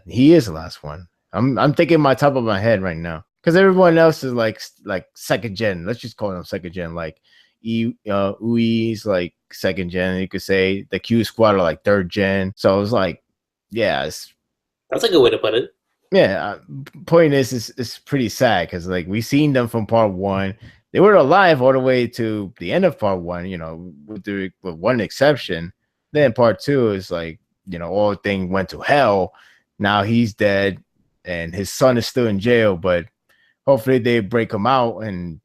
he is the last one. I'm thinking my top of my head right now. Because everyone else is like second gen. Let's just call them second gen. Like Urie's like second gen. You could say the Q Squad are like third gen. So it's like, yeah, that's a good way to put it. Yeah, point is, it's pretty sad because like we seen them from part one. They were alive all the way to the end of part one. With one exception. Then part two is like all thing went to hell. Now he's dead, and his son is still in jail. But hopefully they break him out, and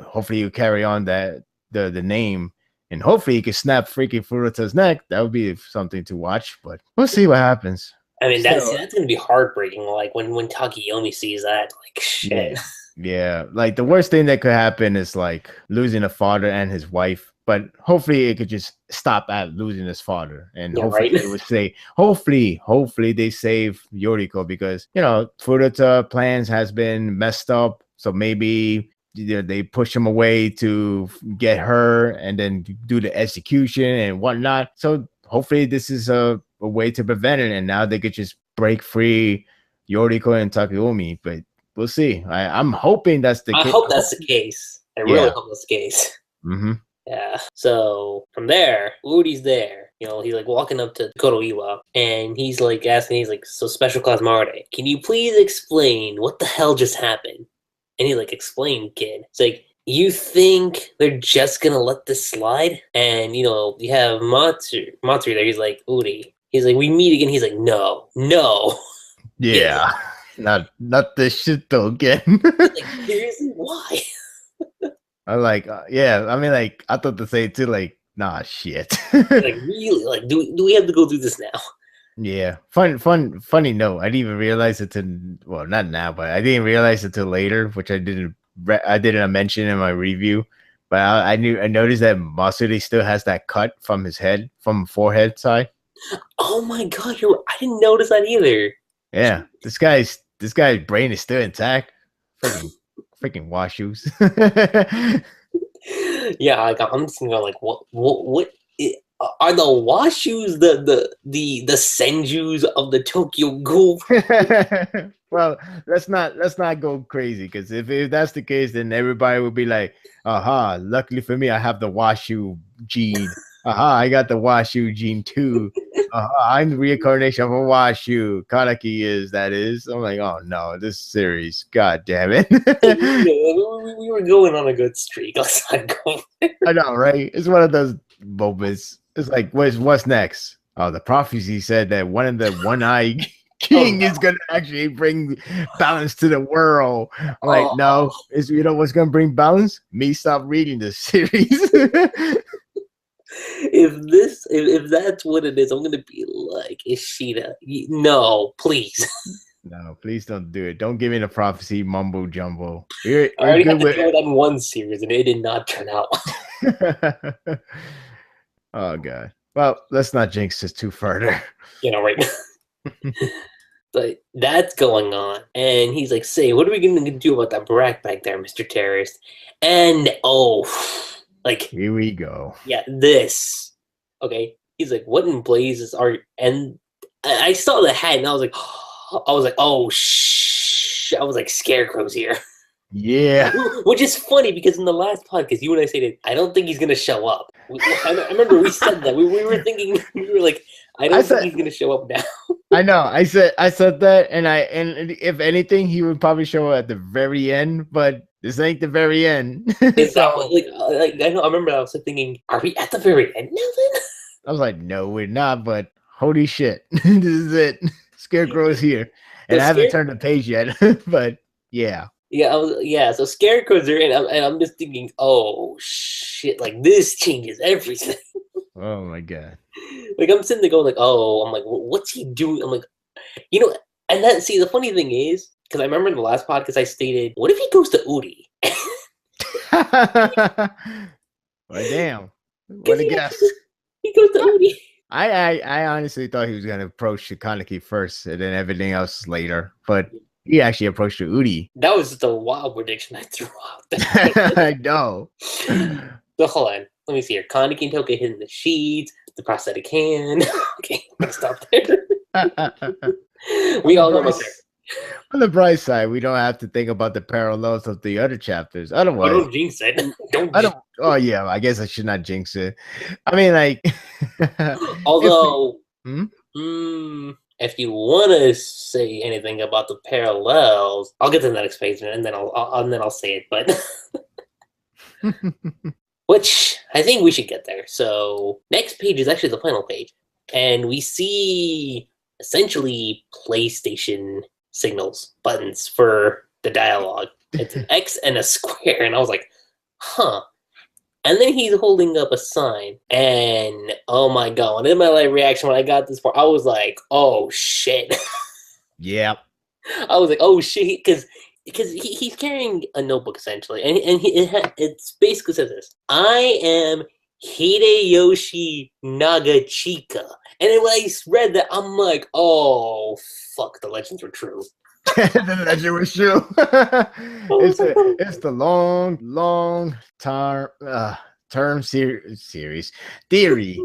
hopefully you carry on the name, and hopefully you can snap freaking Furuta's neck. That would be something to watch, but we'll see what happens. I mean, that's gonna be heartbreaking. Like when Takeyomi sees that, like shit. Yeah. Like the worst thing that could happen is like losing a father and his wife. But hopefully it could just stop at losing his father, and hopefully they would say, hopefully they save Yoriko because Furuta plans has been messed up. So maybe they push him away to get her and then do the execution and whatnot. So hopefully this is a way to prevent it, and now they could just break free Yoriko and Takeyomi. But we'll see. I'm hoping that's the case. I hope that's the case. I really hope that's the case. Mm-hmm. Yeah. So from there, Urie's there. He's like walking up to Koroiwa, and he's like asking, he's like, so Special Class Marude, can you please explain what the hell just happened? And he like, explain, kid. It's like, you think they're just gonna let this slide? And you have Matsuri there. He's like, Urie. He's like, we meet again. He's like, no. Yeah. Not this shit though again. Like, seriously, why? I'm like, yeah. I mean, like, I thought to say too, like, nah, shit. Like, really? Like, do we have to go through this now? Yeah. Funny note. I didn't even realize it well, not now, but I didn't realize it till later, which I didn't mention in my review. But I noticed that Marude still has that cut from his head, from forehead side. Oh my god, I didn't notice that either. Yeah, this guy's brain is still intact. Freaking washoes. Yeah, I'm just thinking like, what are the washoes the senjus of the Tokyo Ghoul? Well, let's not go crazy, because if that's the case, then everybody would be like, aha, luckily for me, I have the washu gene. Aha, I got the washu gene too. I'm the reincarnation of a washu. Kaneki is. I'm like, oh no, this series, god damn it. We were going on a good streak. Let's not go there. I know, right? It's one of those moments. It's like, what's next? Oh, the prophecy said that one of the one-eye king is gonna actually bring balance to the world. I'm like, no, what's gonna bring balance? Me stop reading this series. If that's what it is, I'm gonna be like, Ishida, no, please. No, please don't do it. Don't give me the prophecy mumbo jumbo. I already had to do it on one series, and it did not turn out. Oh god. Well, let's not jinx this too further. Right. But that's going on, and he's like, "Say, what are we gonna do about that barack back there, Mr. Terrorist?" And like, here we go. Yeah, this. Okay, he's like, "What in blazes are?" And I saw the hat, and I was like, oh shh! I was like, Scarecrow's here. Yeah. Which is funny because in the last podcast, you and I said, I don't think he's going to show up. I remember we said that. We were thinking, we were like, I don't think he's going to show up now. I know. I said that, and if anything, he would probably show up at the very end, but this ain't the very end. So, I know. I remember I was thinking, are we at the very end now then? I was like, no, we're not, but holy shit. This is it. Scarecrow is here. And I haven't turned the page yet, but yeah. Yeah, so Scarecrow's there, and I'm just thinking, oh shit, like this changes everything. Oh my god. Like I'm sitting there going like, oh, I'm like, what's he doing? I'm like, and then see the funny thing is, because I remember in the last podcast I stated, what if he goes to Urie? Well, damn. What a guess. He goes to Urie. I honestly thought he was gonna approach Kaneki first and then everything else later, but he actually approached Urie. That was just a wild prediction I threw out there. I know. So hold on. Let me see here. Kaneki and Toka hitting the sheets, the prosthetic hand. Okay, let's stop there. We all know there. On the bright side, we don't have to think about the parallels of the other chapters. Otherwise, don't jinx it. Oh yeah, I guess I should not jinx it. I mean, like, although, if you want to say anything about the parallels, I'll get to the next page and then I'll say it. But which I think we should get there. So next page is actually the final page, and we see essentially PlayStation signals, buttons for the dialogue. It's an X and a square, and I was like, huh. And then he's holding up a sign, and oh my god, and in my reaction when I got this part, I was like, oh shit. Yeah. I was like, oh shit, because he's carrying a notebook essentially, and it's basically says this: I am Hideyoshi Nagachika. And then when I read that, I'm like, oh, fuck, the legends were true. The legend was true. It's the long term series theory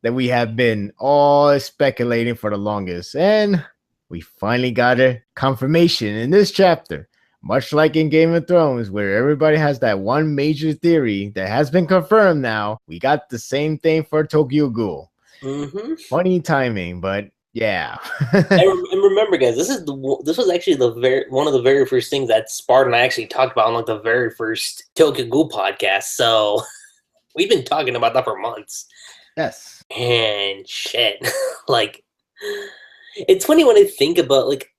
that we have been all speculating for the longest. And we finally got a confirmation in this chapter. Much like in Game of Thrones, where everybody has that one major theory that has been confirmed now, we got the same thing for Tokyo Ghoul. Mm-hmm. Funny timing, but yeah. and remember, guys, this was actually one of the very first things that SPARDA and I actually talked about on like the very first Tokyo Ghoul podcast. So we've been talking about that for months. Yes. And shit, like it's funny when I think about like.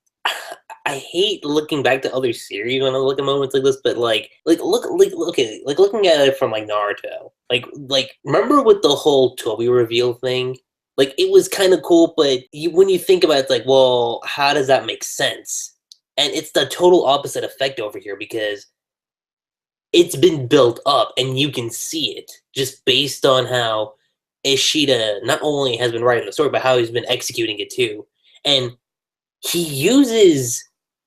I hate looking back to other series when I look at moments like this, but looking at it from like Naruto, like remember with the whole Toby reveal thing, like it was kind of cool, but when you think about it, it's like, well, how does that make sense? And it's the total opposite effect over here because it's been built up and you can see it just based on how Ishida not only has been writing the story, but how he's been executing it too, and he uses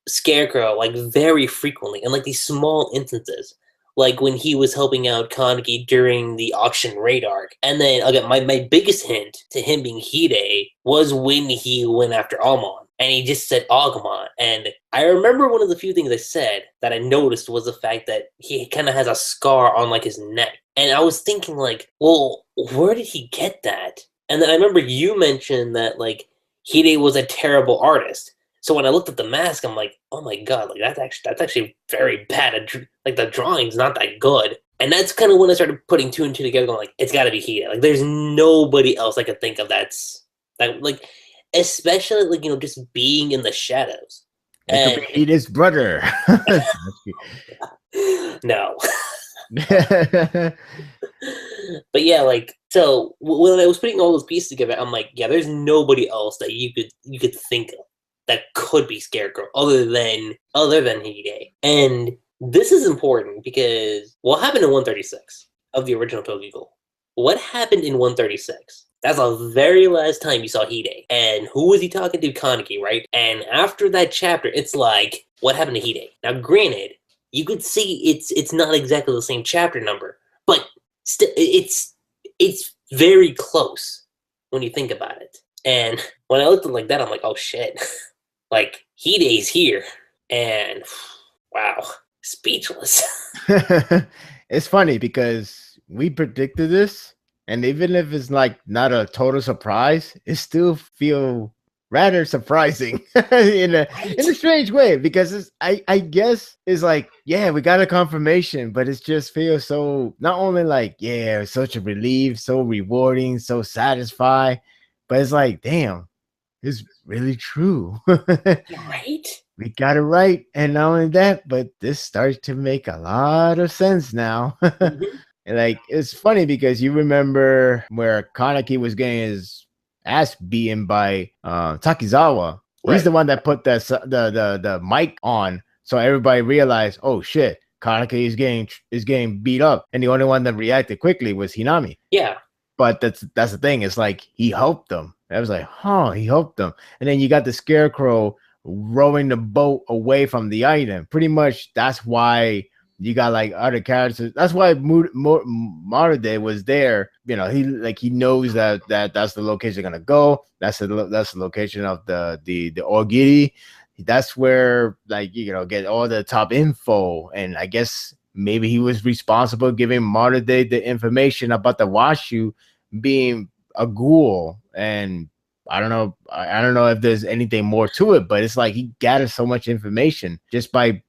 Scarecrow like very frequently in like these small instances, like when he was helping out Kaneki during the auction raid arc. And then again, my biggest hint to him being Hide was when he went after Amon and he just said Agumon. And I remember one of the few things I said that I noticed was the fact that he kind of has a scar on like his neck. And I was thinking like, well, where did he get that? And then I remember you mentioned that like Hide was a terrible artist. So when I looked at the mask, I'm like, oh my god, like that's actually very bad. Like the drawing's not that good. And that's kind of when I started putting two and two together, going like, it's got to be Hide. Like there's nobody else I could think of that like, especially like just being in the shadows. And Hide's brother. No. But yeah, like so when I was putting all those pieces together, I'm like, yeah, there's nobody else that you could think of that could be Scarecrow other than Hide. And this is important because what happened in 136 of the original Tokyo Ghoul? What happened in 136? That's the very last time you saw Hide. And who was he talking to? Kaneki, right? And after that chapter, it's like, what happened to Hide? Now, granted, you could see it's not exactly the same chapter number, but still, it's very close when you think about it. And when I looked at it like that, I'm like, oh shit. Like, Hide's here. And wow. speechless. It's funny because we predicted this, and even if it's like not a total surprise, it still feel rather surprising in a Right? strange way because I guess it's like yeah we got a confirmation, but it just feels so not only like yeah it's such a relief, so rewarding, so satisfied, but it's like damn it's really true. Right? We got it right. And not only that, but this starts to make a lot of sense now. Hmm. And like it's funny because you remember where Kaneki was getting his ass beaten by Takizawa. He's the Right. one that put the mic on, so everybody realized, oh shit, Kaneki is getting beat up, and the only one that reacted quickly was Hinami. Yeah. But that's the thing. It's like he helped them. I was like, huh, he helped them. And then you got the scarecrow rowing the boat away from the item. Pretty much that's why you got like other characters. That's why Marude was there. You know, he knows that's the location they're gonna go. That's the location of the Ogiri. That's where like get all the top info. And I guess maybe he was responsible giving Marude the information about the Washu being a ghoul. And I don't know. I don't know if there's anything more to it, but it's like he gathered so much information just by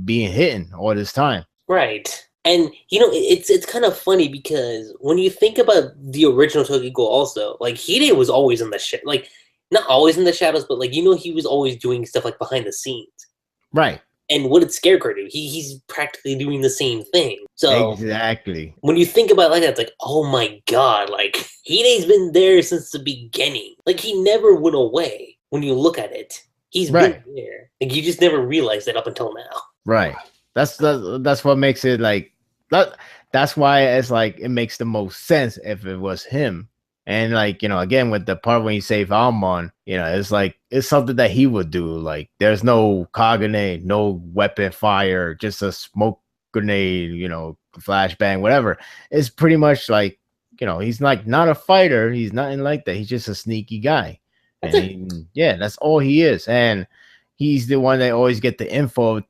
being hidden all this time. Right. And it's kind of funny because when you think about the original Tokyo Ghoul also, like Hide was always in the shit, like not always in the shadows, but like he was always doing stuff like behind the scenes. Right. And what did Scarecrow do? He's practically doing the same thing. So exactly. when you think about it like that, it's like, oh my god, like Hide's been there since the beginning. Like he never went away. When you look at it, he's right. been there. Like you just never realized it up until now. Right. That's what makes it like that. That's why it's like it makes the most sense if it was him. And like again with the part when you save Almond, it's like it's something that he would do. Like there's no Kagane, no weapon fire, just a smoke grenade, flashbang, whatever. It's pretty much like he's like not a fighter. He's nothing like that. He's just a sneaky guy. And yeah, that's all he is. And he's the one that always get the info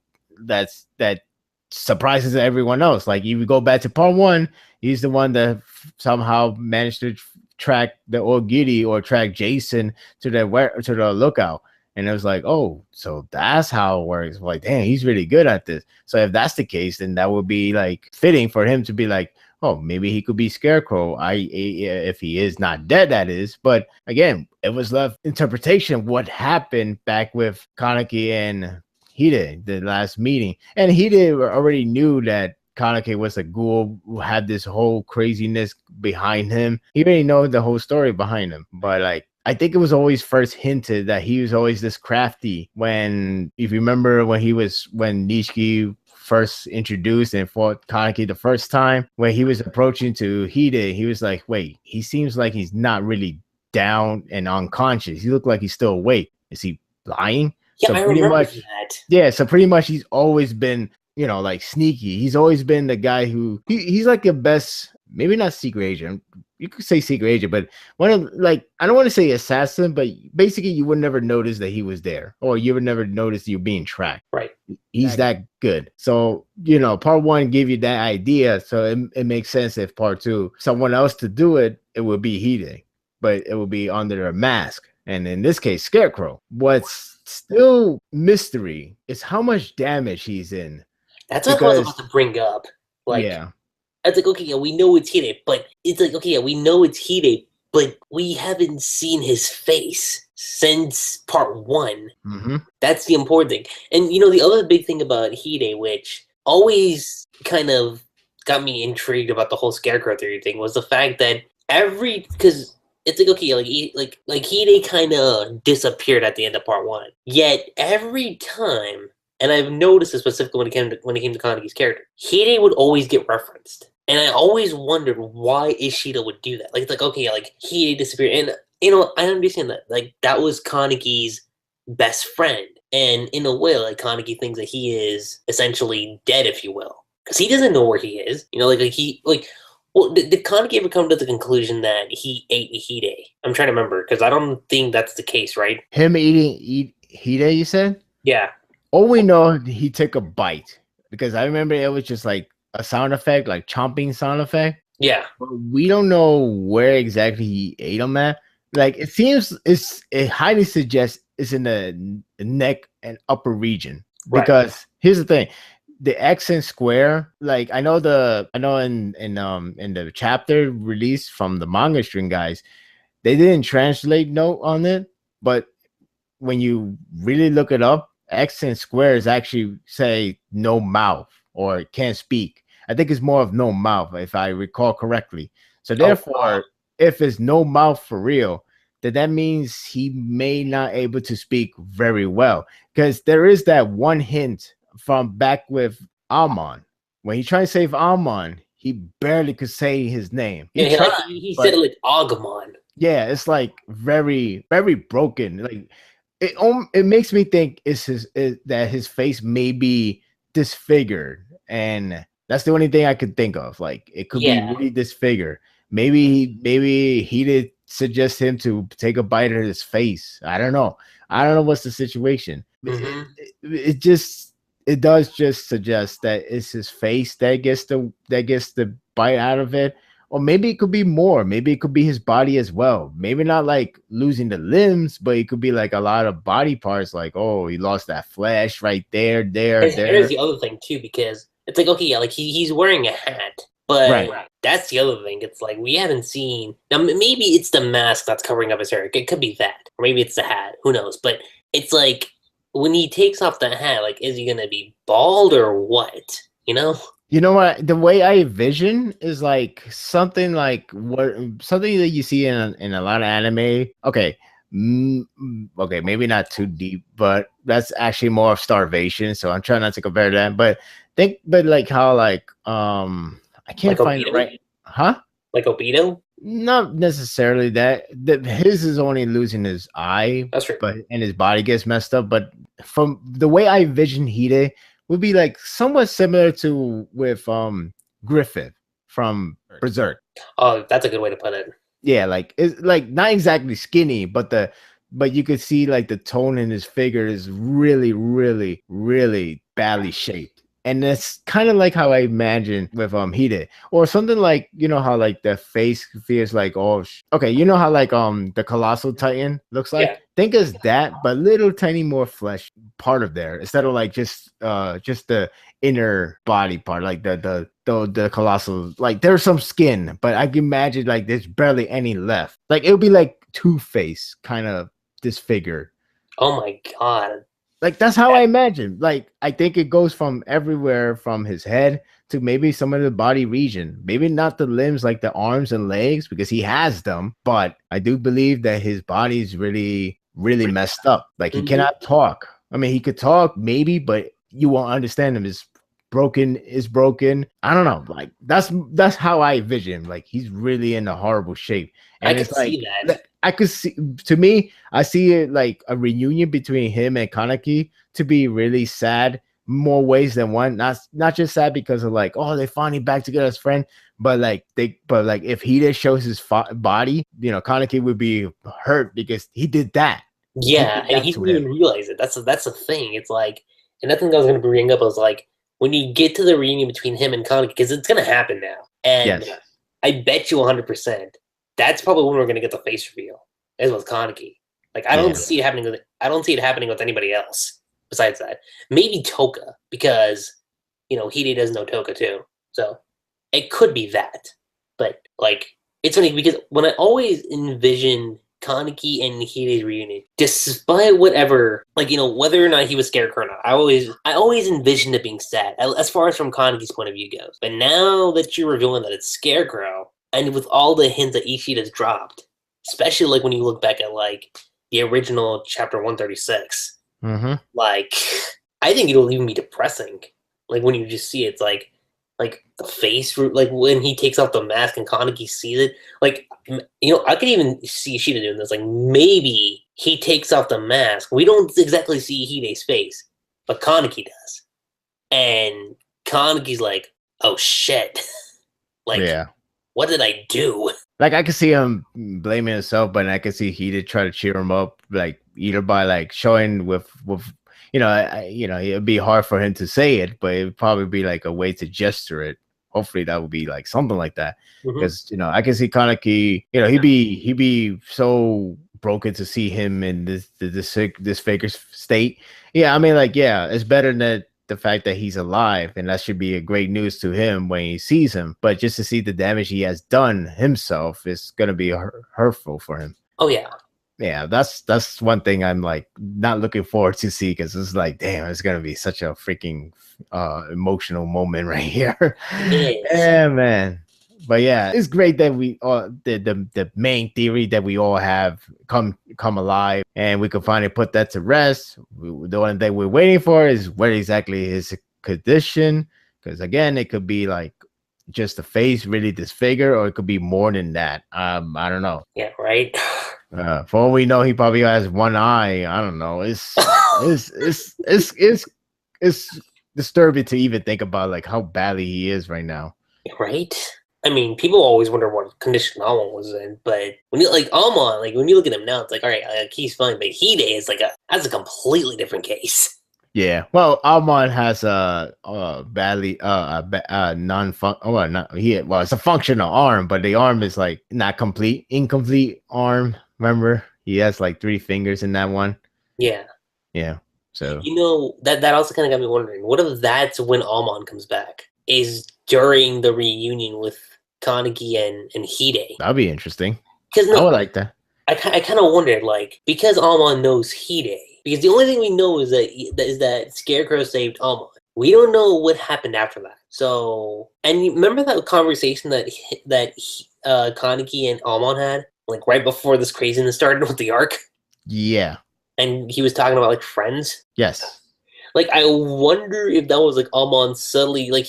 that surprises everyone else. Like if you go back to part 1, he's the one that somehow managed to track the Ogiri or track Jason to the lookout. And it was like, oh, so that's how it works. Like, damn, he's really good at this. So if that's the case, then that would be like fitting for him to be like, oh, maybe he could be Scarecrow. If he is not dead, that is. But again, it was left interpretation what happened back with Kaneki and Hide, the last meeting. And Hide already knew that Kaneki was a ghoul who had this whole craziness behind him. He already know the whole story behind him. But like I think it was always first hinted that he was always this crafty. When if you remember when Nishiki first introduced and fought Kaneki the first time, when he was approaching to Hide, he was like, wait, he seems like he's not really down and unconscious. He looked like he's still awake. Is he lying? Yeah, So I pretty remember much that. Yeah, so pretty much he's always been, like sneaky. He's always been the guy who he's like the best, maybe not secret agent. You could say secret agent, but one of like I don't want to say assassin, but basically you would never notice that he was there, or you would never notice you being tracked. Right. He's that good. So part 1 gave you that idea, so it makes sense if part 2 someone else to do it, it would be Hide, but it would be under a mask. And in this case, Scarecrow. What's still mystery is how much damage he's in. That's what I was about to bring up. Like, yeah. It's like, okay, yeah, we know it's Hide, but it's like, okay, yeah, we know it's Hide, but we haven't seen his face since part 1. Mm-hmm. That's the important thing. And, the other big thing about Hide, which always kind of got me intrigued about the whole Scarecrow theory thing, was the fact that because it's like, okay, like Hide kind of disappeared at the end of part 1. Yet every time, and I've noticed this specifically when it came to Kaneki's character, Hide would always get referenced. And I always wondered why Ishida would do that. Like, it's like, okay, like, Hide disappeared. And, I understand that. Like, that was Kaneki's best friend. And in a way, like, Kaneki thinks that he is essentially dead, if you will. Because he doesn't know where he is. Well, did Kaneki ever come to the conclusion that he ate Hide? I'm trying to remember, because I don't think that's the case, right? Him eating Hide, you said? Yeah. All we know, he took a bite because I remember it was just like a sound effect, like chomping sound effect. Yeah. But we don't know where exactly he ate them at. Like it seems, it highly suggests it's in the neck and upper region. Right. Because here's the thing, the X and square. Like I know in the chapter released from the manga string guys, they didn't translate note on it, but when you really look it up, X and squares actually say no mouth or can't speak. I think it's more of no mouth, if I recall correctly. So Oh, wow. therefore, if it's no mouth for real, then that means he may not able to speak very well. Because there is that one hint from back with Almon. When he tried to save Almon, he barely could say his name. He Yeah, tried, like he said but it like Agumon. yeah, it's like very, very broken. Like it makes me think that his face may be disfigured, and that's the only thing I could think of. Like it could be Yeah. really disfigured. Maybe he did suggest him to take a bite of his face. I don't know. I don't know what's the situation. Mm-hmm. It just it does just suggest that it's his face that gets the bite out of it, or maybe it could be more. Maybe it could be his body as well. Maybe not like losing the limbs, but it could be like a lot of body parts. Like, oh, he lost that flesh right there, Here's there. the other thing too, because it's like, okay, yeah, like he's wearing a hat, but Right. that's the other thing. It's like we haven't seen now. Maybe it's the mask that's covering up his hair. It could be that, or maybe it's the hat. Who knows? But it's like when he takes off the hat, like, is he gonna be bald or what? You know? You know what? The way I envision is like something like what something that you see in a lot of anime. Okay, okay, maybe not too deep, but that's actually more of starvation. So I'm trying not to compare that. But like how I can't Like find it Obito? right, huh? Like Obito? Not necessarily that. His is only losing his eye, That's true. but and his body gets messed up. But from the way I envision Hide would be like somewhat similar to with Griffith from Berserk. Oh, that's a good way to put it. Yeah, like it's like not exactly skinny, but you could see like the tone in his figure is really, really, really badly shaped. And that's kind of like how I imagine with Hide, or something like you know how like the face feels like okay, you know how like the colossal titan looks like. Yeah. Think as that, but little tiny more flesh part of there instead of like just the inner body part, like the colossal. Like there's some skin, but I can imagine like there's barely any left. Like it would be like Two-Face kind of disfigured. Oh my god. Like that's how I imagine. Like I think it goes from everywhere from his head to maybe some of the body region. Maybe not the limbs like the arms and legs because he has them, but I do believe that his body's really really messed up. Like he cannot talk. I mean, he could talk maybe, but you won't understand him. His broken is broken. I don't know. Like that's how I envision him. Like he's really in a horrible shape. And I it's could like see that. I could see, to me, I see it like a reunion between him and Kaneki to be really sad more ways than one. Not just sad because of like, oh, they finally back together as friends, but like if Hide shows his body, you know, Kaneki would be hurt because he did that. Yeah, and he To didn't even him. realize it. That's the thing. It's like, and I think I was going to bring up was like when you get to the reunion between him and Kaneki, because it's going to happen now, and Yes. I bet you 100% that's probably when we're going to get the face reveal, as with Kaneki. Like I don't see it happening with anybody else besides that. Maybe Toka, because you know Hide does know Toka too, so it could be that. But like it's funny because when I always envision Kaneki and Hide's reunion, despite whatever, like, you know, whether or not he was Scarecrow or not, I always envisioned it being sad, as far as from Kaneki's point of view goes. But now that you're revealing that it's Scarecrow, and with all the hints that Ishida's dropped, especially like when you look back at like the original chapter 136, like I think it'll even be depressing. Like when you just see it, it's like the face, like when he takes off the mask and Kaneki sees it, like, you know, I could even see Ishida doing this. Like maybe he takes off the mask. We don't exactly see Hide's face, but Kaneki does, and Kaneki's like, "Oh shit!" Like, what did I do? Like I could see him blaming himself, but I could see he did try to cheer him up, like either by like showing with it'd be hard for him to say it, but it'd probably be like a way to gesture it. Hopefully that would be like something like that. Because I can see Kaneki, he'd be so broken to see him in this figure state. Yeah, I mean, like, yeah, it's better than the fact that he's alive, and that should be a great news to him when he sees him. But just to see the damage he has done himself is gonna be hurtful for him. Oh yeah. Yeah, that's one thing I'm like not looking forward to see, because it's like, damn, it's gonna be such a freaking emotional moment right here. Yeah, man. But yeah, it's great that we the main theory that we all have come alive, and we can finally put that to rest. The one thing we're waiting for is what exactly is condition, because again, it could be like just the face really disfigured, or it could be more than that. I don't know. Yeah, right. For all we know, he probably has one eye. I don't know. It's disturbing to even think about like how badly he is right now. Right. I mean, people always wonder what condition Almond was in, but when you like Almond, like when you look at him now, it's like, all right, he's fine, but Hide is that's a completely different case. Yeah, well, Almond has a badly non-fun. Well, not it's a functional arm, but the arm is like not incomplete arm. Remember, he has like 3 fingers in that one. Yeah. So that also kind of got me wondering, what if that's when Almond comes back? Is during the reunion with Kaneki and Hide? That'd be interesting. Because I would like that. I kind of wondered, like, because Almond knows Hide, because the only thing we know is that Scarecrow saved Almond. We don't know what happened after that. So, and you remember that conversation that Kaneki and Almond had, like right before this craziness started with the arc? Yeah. And he was talking about like friends. Yes. Like, I wonder if that was like Almond subtly, like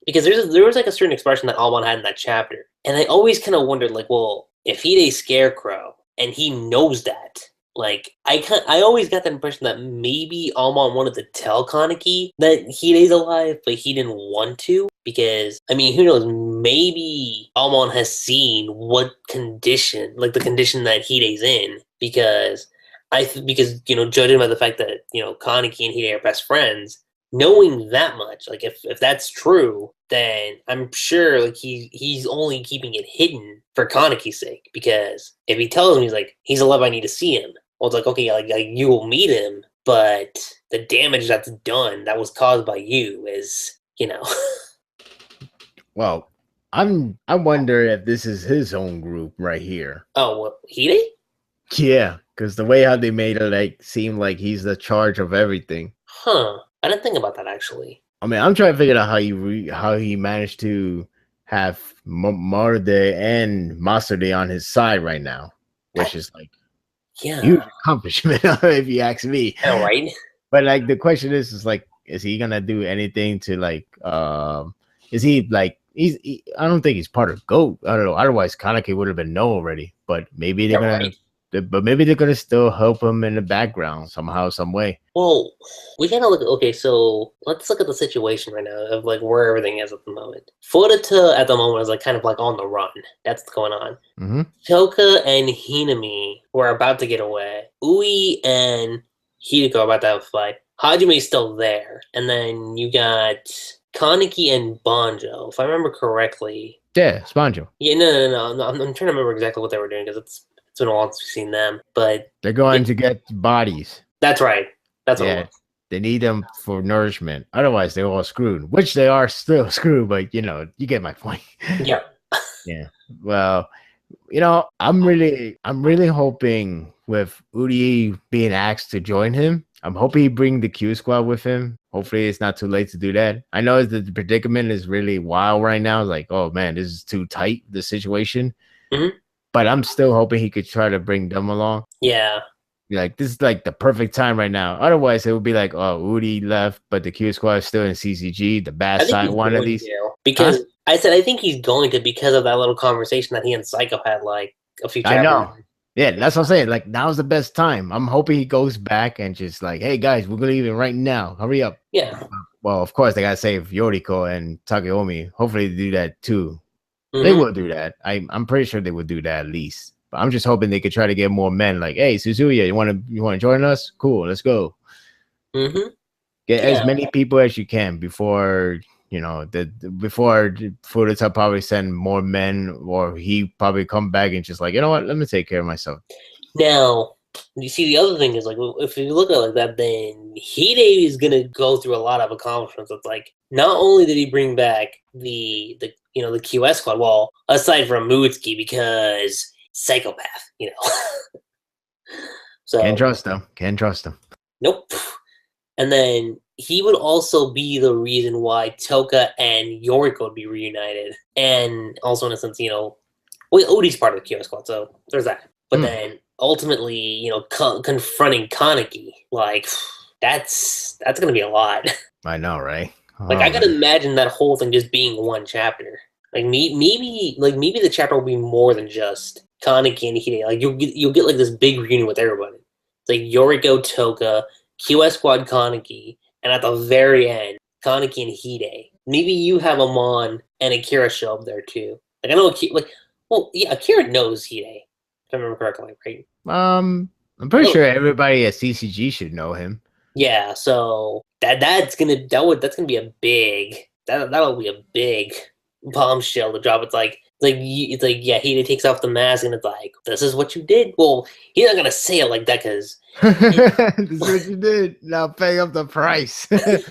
because there was like a certain expression that Almond had in that chapter, and I always kind of wondered, like, well, if Hide's Scarecrow and he knows that, like, I always got the impression that maybe Almond wanted to tell Kaneki that Hide's alive, but he didn't want to, because, I mean, who knows, maybe Almond has seen what condition, like the condition that Hide's in, because judging by the fact that, Kaneki and Hide are best friends, knowing that much, like if that's true, then I'm sure like he's only keeping it hidden for Kaneki's sake, because if he tells him he's alive, I need to see him. Well, it's like, okay, like you will meet him, but the damage that's done that was caused by you is, Well, I wonder if this is his own group right here. Oh, what, Hide? Yeah, because the way how they made it like seem like he's the charge of everything. Huh. I didn't think about that, actually. I mean, I'm trying to figure out how he managed to have Marude and Marude on his side right now, which is like huge accomplishment if you ask me. Yeah, right. But like the question is like, is he gonna do anything to like is he like I don't think he's part of GOAT. I don't know. Otherwise, Kaneki would have been known already. But maybe they're gonna. Right. But maybe they're gonna still help him in the background somehow, some way. Well, we gotta look. Okay, so let's look at the situation right now of like where everything is at the moment. Furuta at the moment is like kind of like on the run. That's what's going on. Mm-hmm. Toka and Hinami were about to get away. Urie and Hideko are about to have a fight. Hajime's still there, and then you got Kaneki and Banjo, if I remember correctly. Yeah, it's Banjo. Yeah, no. I'm trying to remember exactly what they were doing because it's been a while since we've seen them, but they're going to get bodies. That's right. That's what it was. They need them for nourishment. Otherwise, they're all screwed. Which they are still screwed, but you get my point. Yeah. Yeah. Well, I'm really hoping with Urie being asked to join him. I'm hoping he bring the Q squad with him. Hopefully, it's not too late to do that. I know the predicament is really wild right now. It's like, oh man, this is too tight, the situation. Mm-hmm. But I'm still hoping he could try to bring them along. Yeah. Like, this is like the perfect time right now. Otherwise, it would be like, oh, Urie left, but the Q squad is still in CCG, the bad side one of these. Because I said I think he's going to because of that little conversation that he and Psycho had like a few chapters. I know. Yeah, that's what I'm saying. Like, now's the best time. I'm hoping he goes back and just like, hey guys, we're leaving right now. Hurry up. Yeah. Well, of course they gotta save Yoriko and Takeomi. Hopefully they do that too. Mm-hmm. They will do that. I'm pretty sure they would do that at least. But I'm just hoping they could try to get more men. Like, hey, Suzuya, you want to join us? Cool, let's go. Mm-hmm. Get as Yeah. many people as you can before before Furuta probably send more men, or he probably come back and just like, you know what, let me take care of myself. Now, you see, the other thing is like, if you look at it like that, then Hide is gonna go through a lot of accomplishments. It's like, not only did he bring back the the QS squad, well, aside from Mutsuki because psychopath, Can't So trust him. Can't trust him. nope. And then he would also be the reason why Toka and Yoriko would be reunited, and also in a sense, well, Odie's part of the QS squad, so there's that. But then ultimately, confronting Kaneki, like that's gonna be a lot. I know, right? Like Oh, I can man. imagine that whole thing just being one chapter. Like maybe the chapter will be more than just Kaneki and Hide. Like you'll get like this big reunion with everybody. It's like Yoriko, Toka, QS Squad, Kaneki, and at the very end, Kaneki and Hide. Maybe you have Amon and Akira show up there too. Like I know Akira knows Hide, if I remember correctly, right? I'm pretty sure everybody at CCG should know him. Yeah, so that's gonna be a big that'll be a big bombshell to drop. It's like yeah, he takes off the mask and it's like, this is what you did. Well, he's not gonna say it like that because This is what you did. Now pay up the price. That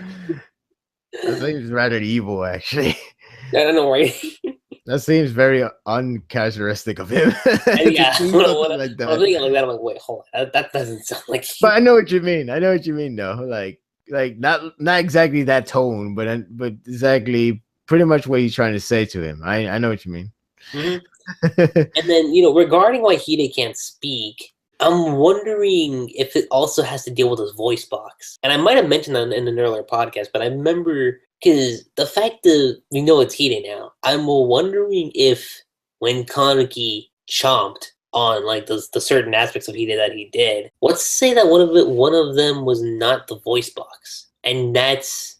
seems rather evil, actually. I don't know, right? That seems very uncharacteristic of him. Yeah, to do when something like I was that. thinking like that, I'm like, wait, hold on, that doesn't sound like. But I know what you mean. I know what you mean, though. Like not exactly that tone, but exactly pretty much what he's trying to say to him. I know what you mean. Mhm. And then regarding why Hide can't speak, I'm wondering if it also has to deal with his voice box. And I might have mentioned that in an earlier podcast, but I remember because the fact that we know it's Hide now, I'm wondering if when Kaneki chomped on like the certain aspects of Hide that he did, let's say that one of them was not the voice box, and that's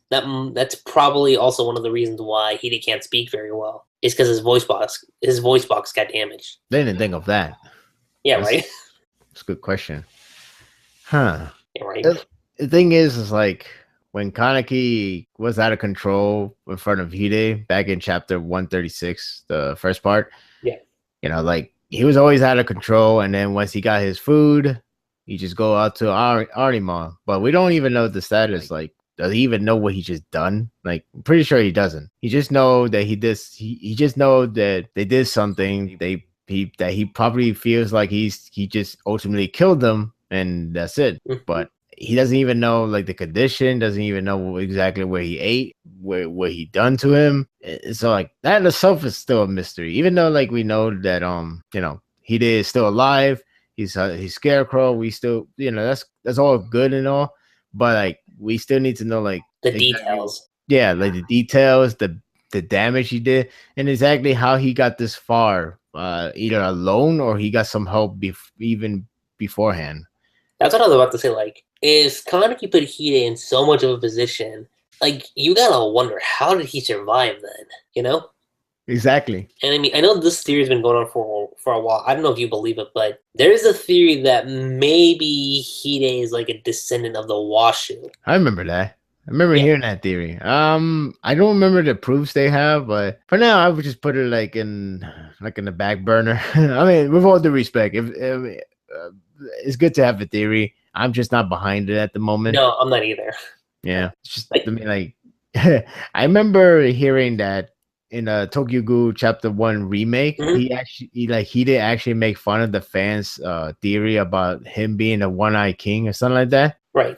probably also one of the reasons why Hide can't speak very well. Is because his voice box got damaged. They didn't think of that. Yeah, right. That's a good question. Huh. Yeah, right. The thing is like when Kaneki was out of control in front of Hide back in chapter 136, the first part. Yeah. Like he was always out of control, and then once he got his food, he just go out to Arima. But we don't even know the status. Like, does he even know what he just done? Like, I'm pretty sure he doesn't. He just know that he did. He just know that they did something. That he probably feels like he just ultimately killed them, and that's it. But he doesn't even know like the condition. Doesn't even know exactly where he ate, what he done to him. So like that in itself is still a mystery. Even though like we know that he is still alive. He's Scarecrow. We still that's all good and all, but like we still need to know like the details. Yeah, like the details, the damage he did, and exactly how he got this far, either alone or he got some help even beforehand. That's what I was about to say. Like, if Kaneki put Hide in so much of a position, like you gotta wonder how did he survive then? Exactly. And I mean, I know this theory's been going on for a while. I don't know if you believe it, but there's a theory that maybe Hide is like a descendant of the Washu. I remember that. I remember hearing that theory. I don't remember the proofs they have, but for now, I would just put it like in the back burner. I mean, with all due respect, if it's good to have a theory, I'm just not behind it at the moment. No, I'm not either. Yeah, it's just I mean, like I remember hearing that in a Tokyo Ghoul Chapter 1 remake, he did actually make fun of the fans' theory about him being a one-eyed king or something like that. Right.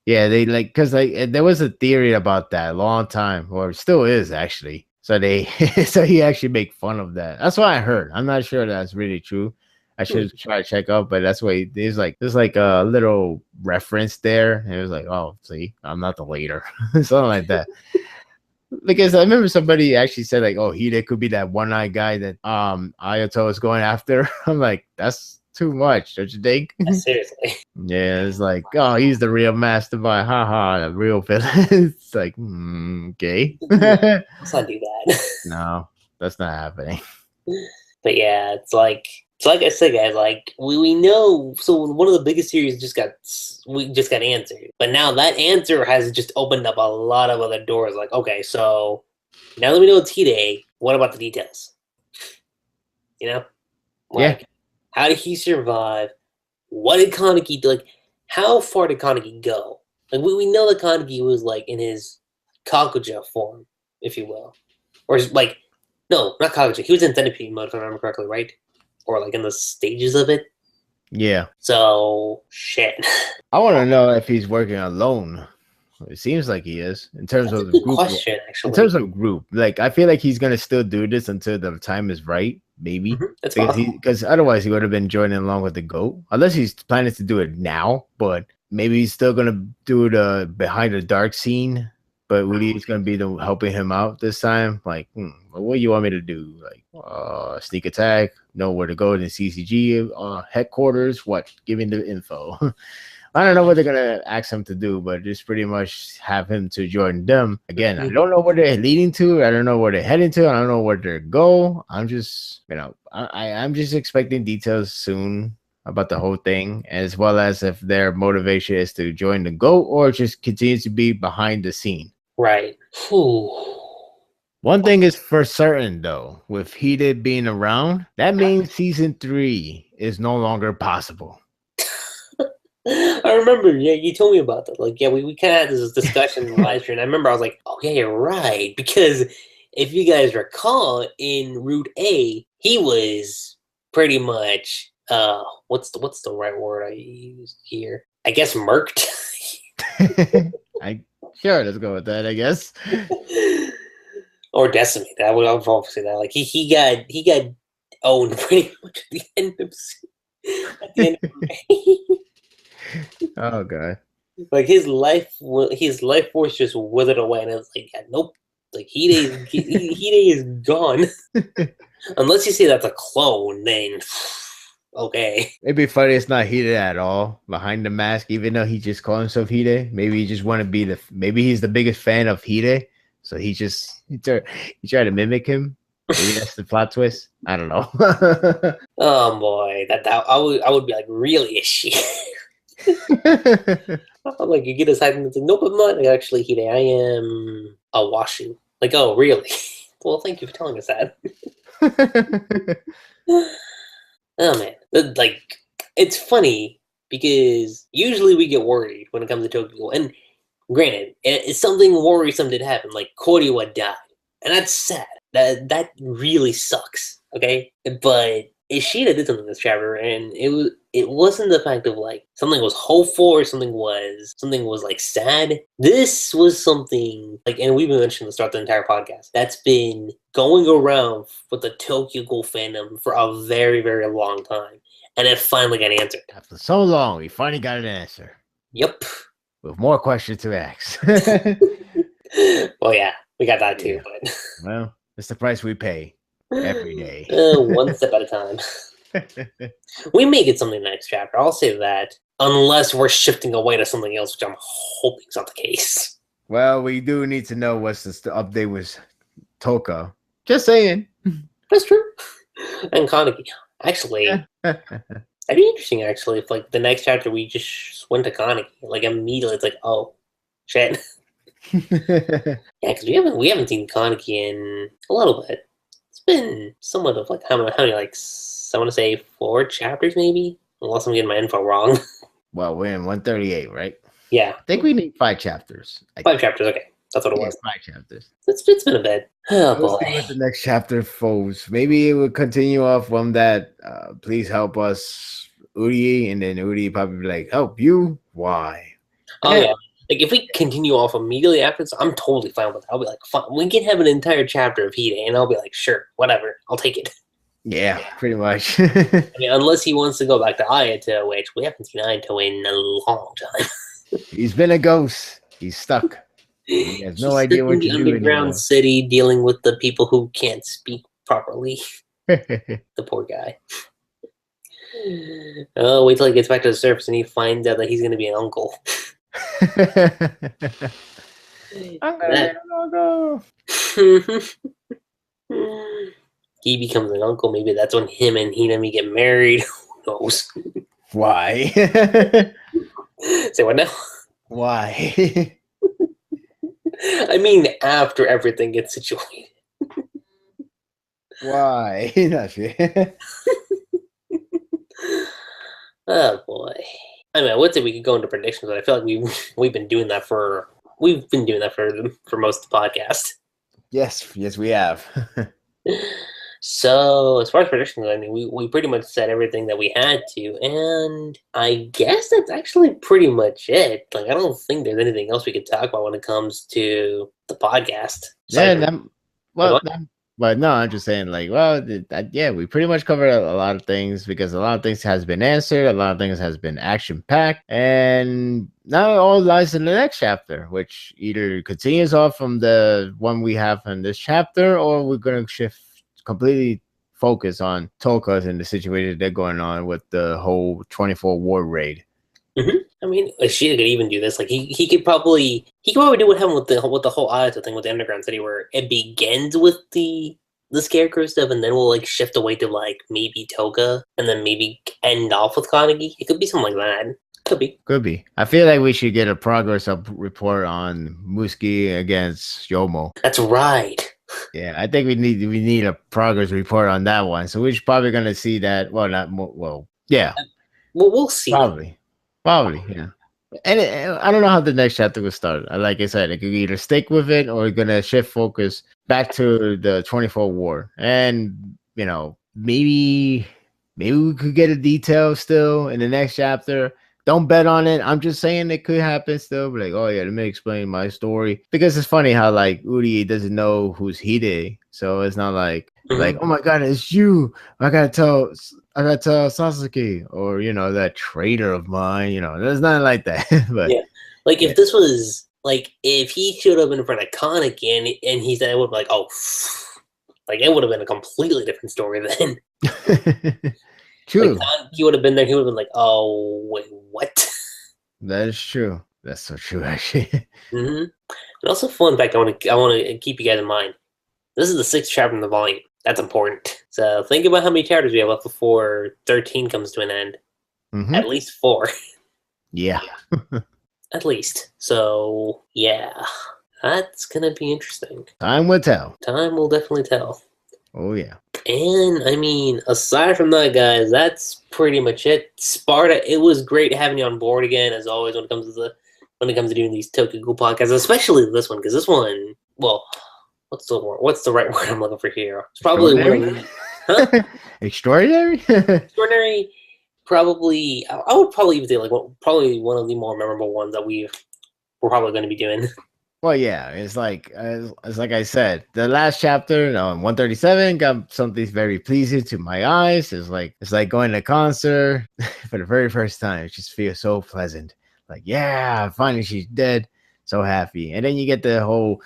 Yeah, they because there was a theory about that a long time, or still is actually. So he actually make fun of that. That's what I heard. I'm not sure that's really true. I should try to check out, but that's why there's like a little reference there. And it was like, oh, see, I'm not the leader, something like that. Because I remember somebody actually said like, oh, Hide could be that one-eyed guy that Ayato is going after. I'm like, that's too much, don't you think? Seriously. Yeah, it's like, oh, he's the real mastermind. Haha, the real villain. It's like, okay. Let's not do that. No, that's not happening. But yeah, it's like So like I said, guys, like we know. So one of the biggest series we just got answered, but now that answer has just opened up a lot of other doors. Like, okay, so now that we know it's Hide, what about the details? You know, like how did he survive? What did Kaneki do? Like, how far did Kaneki go? Like we know that Kaneki was like in his Kakuja form, if you will, or like no, not Kakuja. He was in Centipede mode, if I remember correctly, right? Or like in the stages of it. Yeah. So shit. I want to know if he's working alone. It seems like he is in terms That's of a the good group. question, actually. In terms of group, like I feel like he's gonna still do this until the time is right, maybe. That's possible. Because otherwise he would have been joining along with the GOAT, unless he's planning to do it now. But maybe he's still gonna do the behind the dark scene. But Urie's gonna be the helping him out this time. Like, what do you want me to do? Like, sneak attack, know where to go in the CCG headquarters. What? Give me the info. I don't know what they're gonna ask him to do, but just pretty much have him to join them again. I don't know where they're leading to. I don't know where they're heading to. I don't know where their goal. I'm just, I'm just expecting details soon about the whole thing, as well as if their motivation is to join the GOAT or just continues to be behind the scene. Right. Whew. One thing is for certain, though, with Hide being around, that means season 3 is no longer possible. I remember, yeah, you told me about that. Like, yeah, we kind of had this discussion in the live stream. I remember I was like, oh, yeah, you're right. Because if you guys recall, in Route A, he was pretty much, what's the right word I used here? I guess murked. Sure, let's go with that, I guess. Or decimated. I would say that. Like, he got owned pretty much at the end of Oh god! Like his life force just withered away, and it was like, yeah, nope. Like Hide is gone. Unless you say that's a clone, then okay. It'd be funny. It's not Hide at all behind the mask, even though he just called himself Hide. Maybe he just want to be maybe he's the biggest fan of Hide, so he tried to mimic him. Maybe that's the plot twist. I don't know. Oh boy, that I would be like, really, is she? I'm like, you get aside and say, nope, I'm not actually Hide. I am a Washu. Like, oh, really? Well, thank you for telling us that. Oh man, like, it's funny because usually we get worried when it comes to Tokyo Ghoul. And granted, it's something worrisome did happen, like Koryu died, and that's sad. That really sucks. Okay, but Ishida did something this chapter, and it wasn't the fact of like something was hopeful or something was like sad. This was something like, and we've been mentioning to start the entire podcast, that's been going around with the Tokyo Ghoul fandom for a very, very long time, and it finally got answered. After so long, we finally got an answer. Yep. With more questions to ask. Well, yeah, we got that too. Yeah. But well, it's the price we pay every day. One step at a time. We may get something next chapter. I'll say that. Unless we're shifting away to something else, which I'm hoping is not the case. Well, we do need to know what's the update with Toka. Just saying. That's true. And Kaneki. Actually, that'd be interesting, actually, if like the next chapter we just went to Kaneki. Like immediately it's like, oh, shit. Yeah, because we haven't seen Kaneki in a little bit. It's been somewhat of like how many like I want to say 4 chapters maybe, unless I'm getting my info wrong. Well, we're in 138, right? Yeah, I think we need 5 chapters. 5 chapters. Okay, that's what it was. 5 chapters. It's been a bit. Oh Let's boy. see what the next chapter folds. Maybe it will continue off from that. Please help us, Urie, and then Urie probably be like, help you? Why? Oh yeah. Like, if we continue off immediately after this, I'm totally fine with it. I'll be like, fine. We can have an entire chapter of Hide, and I'll be like, sure, whatever. I'll take it. Yeah, pretty much. I mean, unless he wants to go back to Ayato, which we haven't seen Ayato in a long time. He's been a ghost. He's stuck. He has no idea what to do underground anymore. city dealing with the people who can't speak properly. The poor guy. Oh, wait till he gets back to the surface and he finds out that he's going to be an uncle. he becomes an uncle. Maybe that's when him and Hinami get married. Who knows? Why? Say what now? Why? I mean, after everything gets situated. Why? Not sure. Oh boy. I mean, I would say we could go into predictions, but I feel like we've been doing that for most of the podcast. Yes, we have. So as far as predictions, I mean, we pretty much said everything that we had to, and I guess that's actually pretty much it. Like, I don't think there's anything else we could talk about when it comes to the podcast. But no, I'm just saying, like, well, yeah, we pretty much covered a lot of things because a lot of things has been answered, a lot of things has been action packed, and now it all lies in the next chapter, which either continues off from the one we have in this chapter, or we're gonna shift completely focus on Tokas and the situation they're going on with the whole 24 war raid. Mm-hmm. I mean, Ishida could even do this. Like he could probably do what happened with the whole Ayato thing with the Underground City, where it begins with the Scarecrow stuff, and then we'll like shift away to like maybe Toga, and then maybe end off with Kanagi. It could be something like that. Could be. I feel like we should get a progress report on Muski against Yomo. That's right. Yeah, I think we need a progress report on that one. So we're probably gonna see that. Well, yeah. Well, we'll see. Probably, yeah. And I don't know how the next chapter will start. Like I said, it could either stick with it or we're gonna shift focus back to the 24 war. And maybe we could get a detail still in the next chapter. Don't bet on it. I'm just saying it could happen still. But like, oh yeah, let me explain my story. Because it's funny how like Urie doesn't know who's Hide. So it's not like oh my god, it's you. I gotta tell Sasuke, or that traitor of mine. There's nothing like that. But yeah, like if this was like if he showed up in front of Kaneki and he said, it would be like, oh, like it would have been a completely different story then. True. Like, he would have been there. He would have been like, oh wait, what? That is true. That's so true, actually. Mm-hmm. And also, fun fact, I want to keep you guys in mind. This is the 6th chapter in the volume. That's important. So think about how many chapters we have left before 13 comes to an end. Mm-hmm. At least 4. Yeah. At least. So yeah, that's gonna be interesting. Time will tell. Time will definitely tell. Oh yeah. And I mean, aside from that, guys, that's pretty much it. Sparta, it was great having you on board again, as always, when it comes to doing these Tokyo Ghoul podcasts, especially this one, because this one, well, what's the right word I'm looking for here? It's probably extraordinary. Extraordinary. Probably, I would probably even say probably one of the more memorable ones that we're probably going to be doing. Well, yeah, it's like I said, the last chapter, 137, got something very pleasing to my eyes. It's like going to a concert for the very first time. It just feels so pleasant. Like, yeah, finally she's dead. So happy. And then you get the whole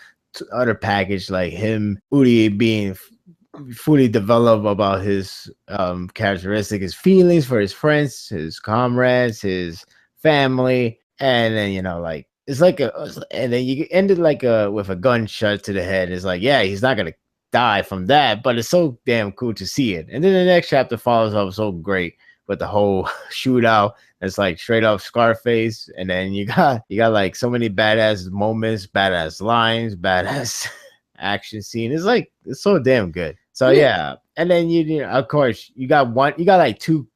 other package, like him, Urie being fully developed about his characteristic, his feelings for his friends, his comrades, his family, and then it's like and then you ended with a gunshot to the head. It's like, yeah, he's not gonna die from that, but it's so damn cool to see it. And then the next chapter follows up so great with the whole shootout. It's like straight up Scarface, and then you got like so many badass moments, badass lines, badass action scene. It's so damn good. So yeah, and then you of course you got like two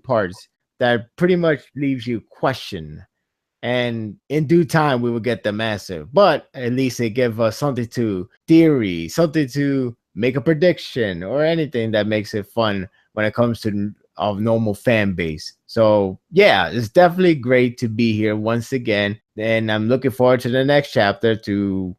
parts that pretty much leaves you question. And in due time, we will get the answer. But at least it gives us something to theory, something to make a prediction, or anything that makes it fun when it comes to a normal fan base. So yeah, it's definitely great to be here once again. And I'm looking forward to the next chapter to,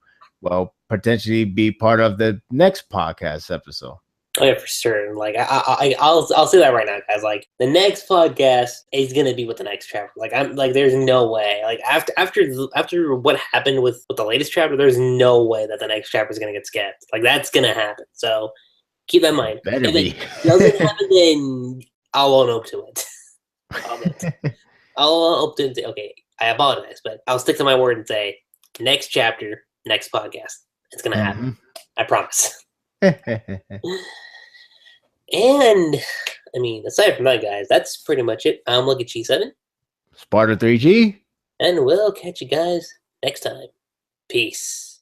potentially be part of the next podcast episode. Oh yeah, for sure. Like I'll say that right now, guys. Like the next podcast is gonna be with the next chapter. Like I'm like, there's no way. Like after what happened with the latest chapter, there's no way that the next chapter is gonna get skipped. Like that's gonna happen. So keep that in mind. Better if be. it doesn't happen, then I'll own up to it. I'll own up to it. Okay, I apologize, but I'll stick to my word and say next chapter, next podcast. It's gonna happen. I promise. And, I mean, aside from that, guys, that's pretty much it. I'm LuckyRave, Sparta3g. and we'll catch you guys next time. Peace.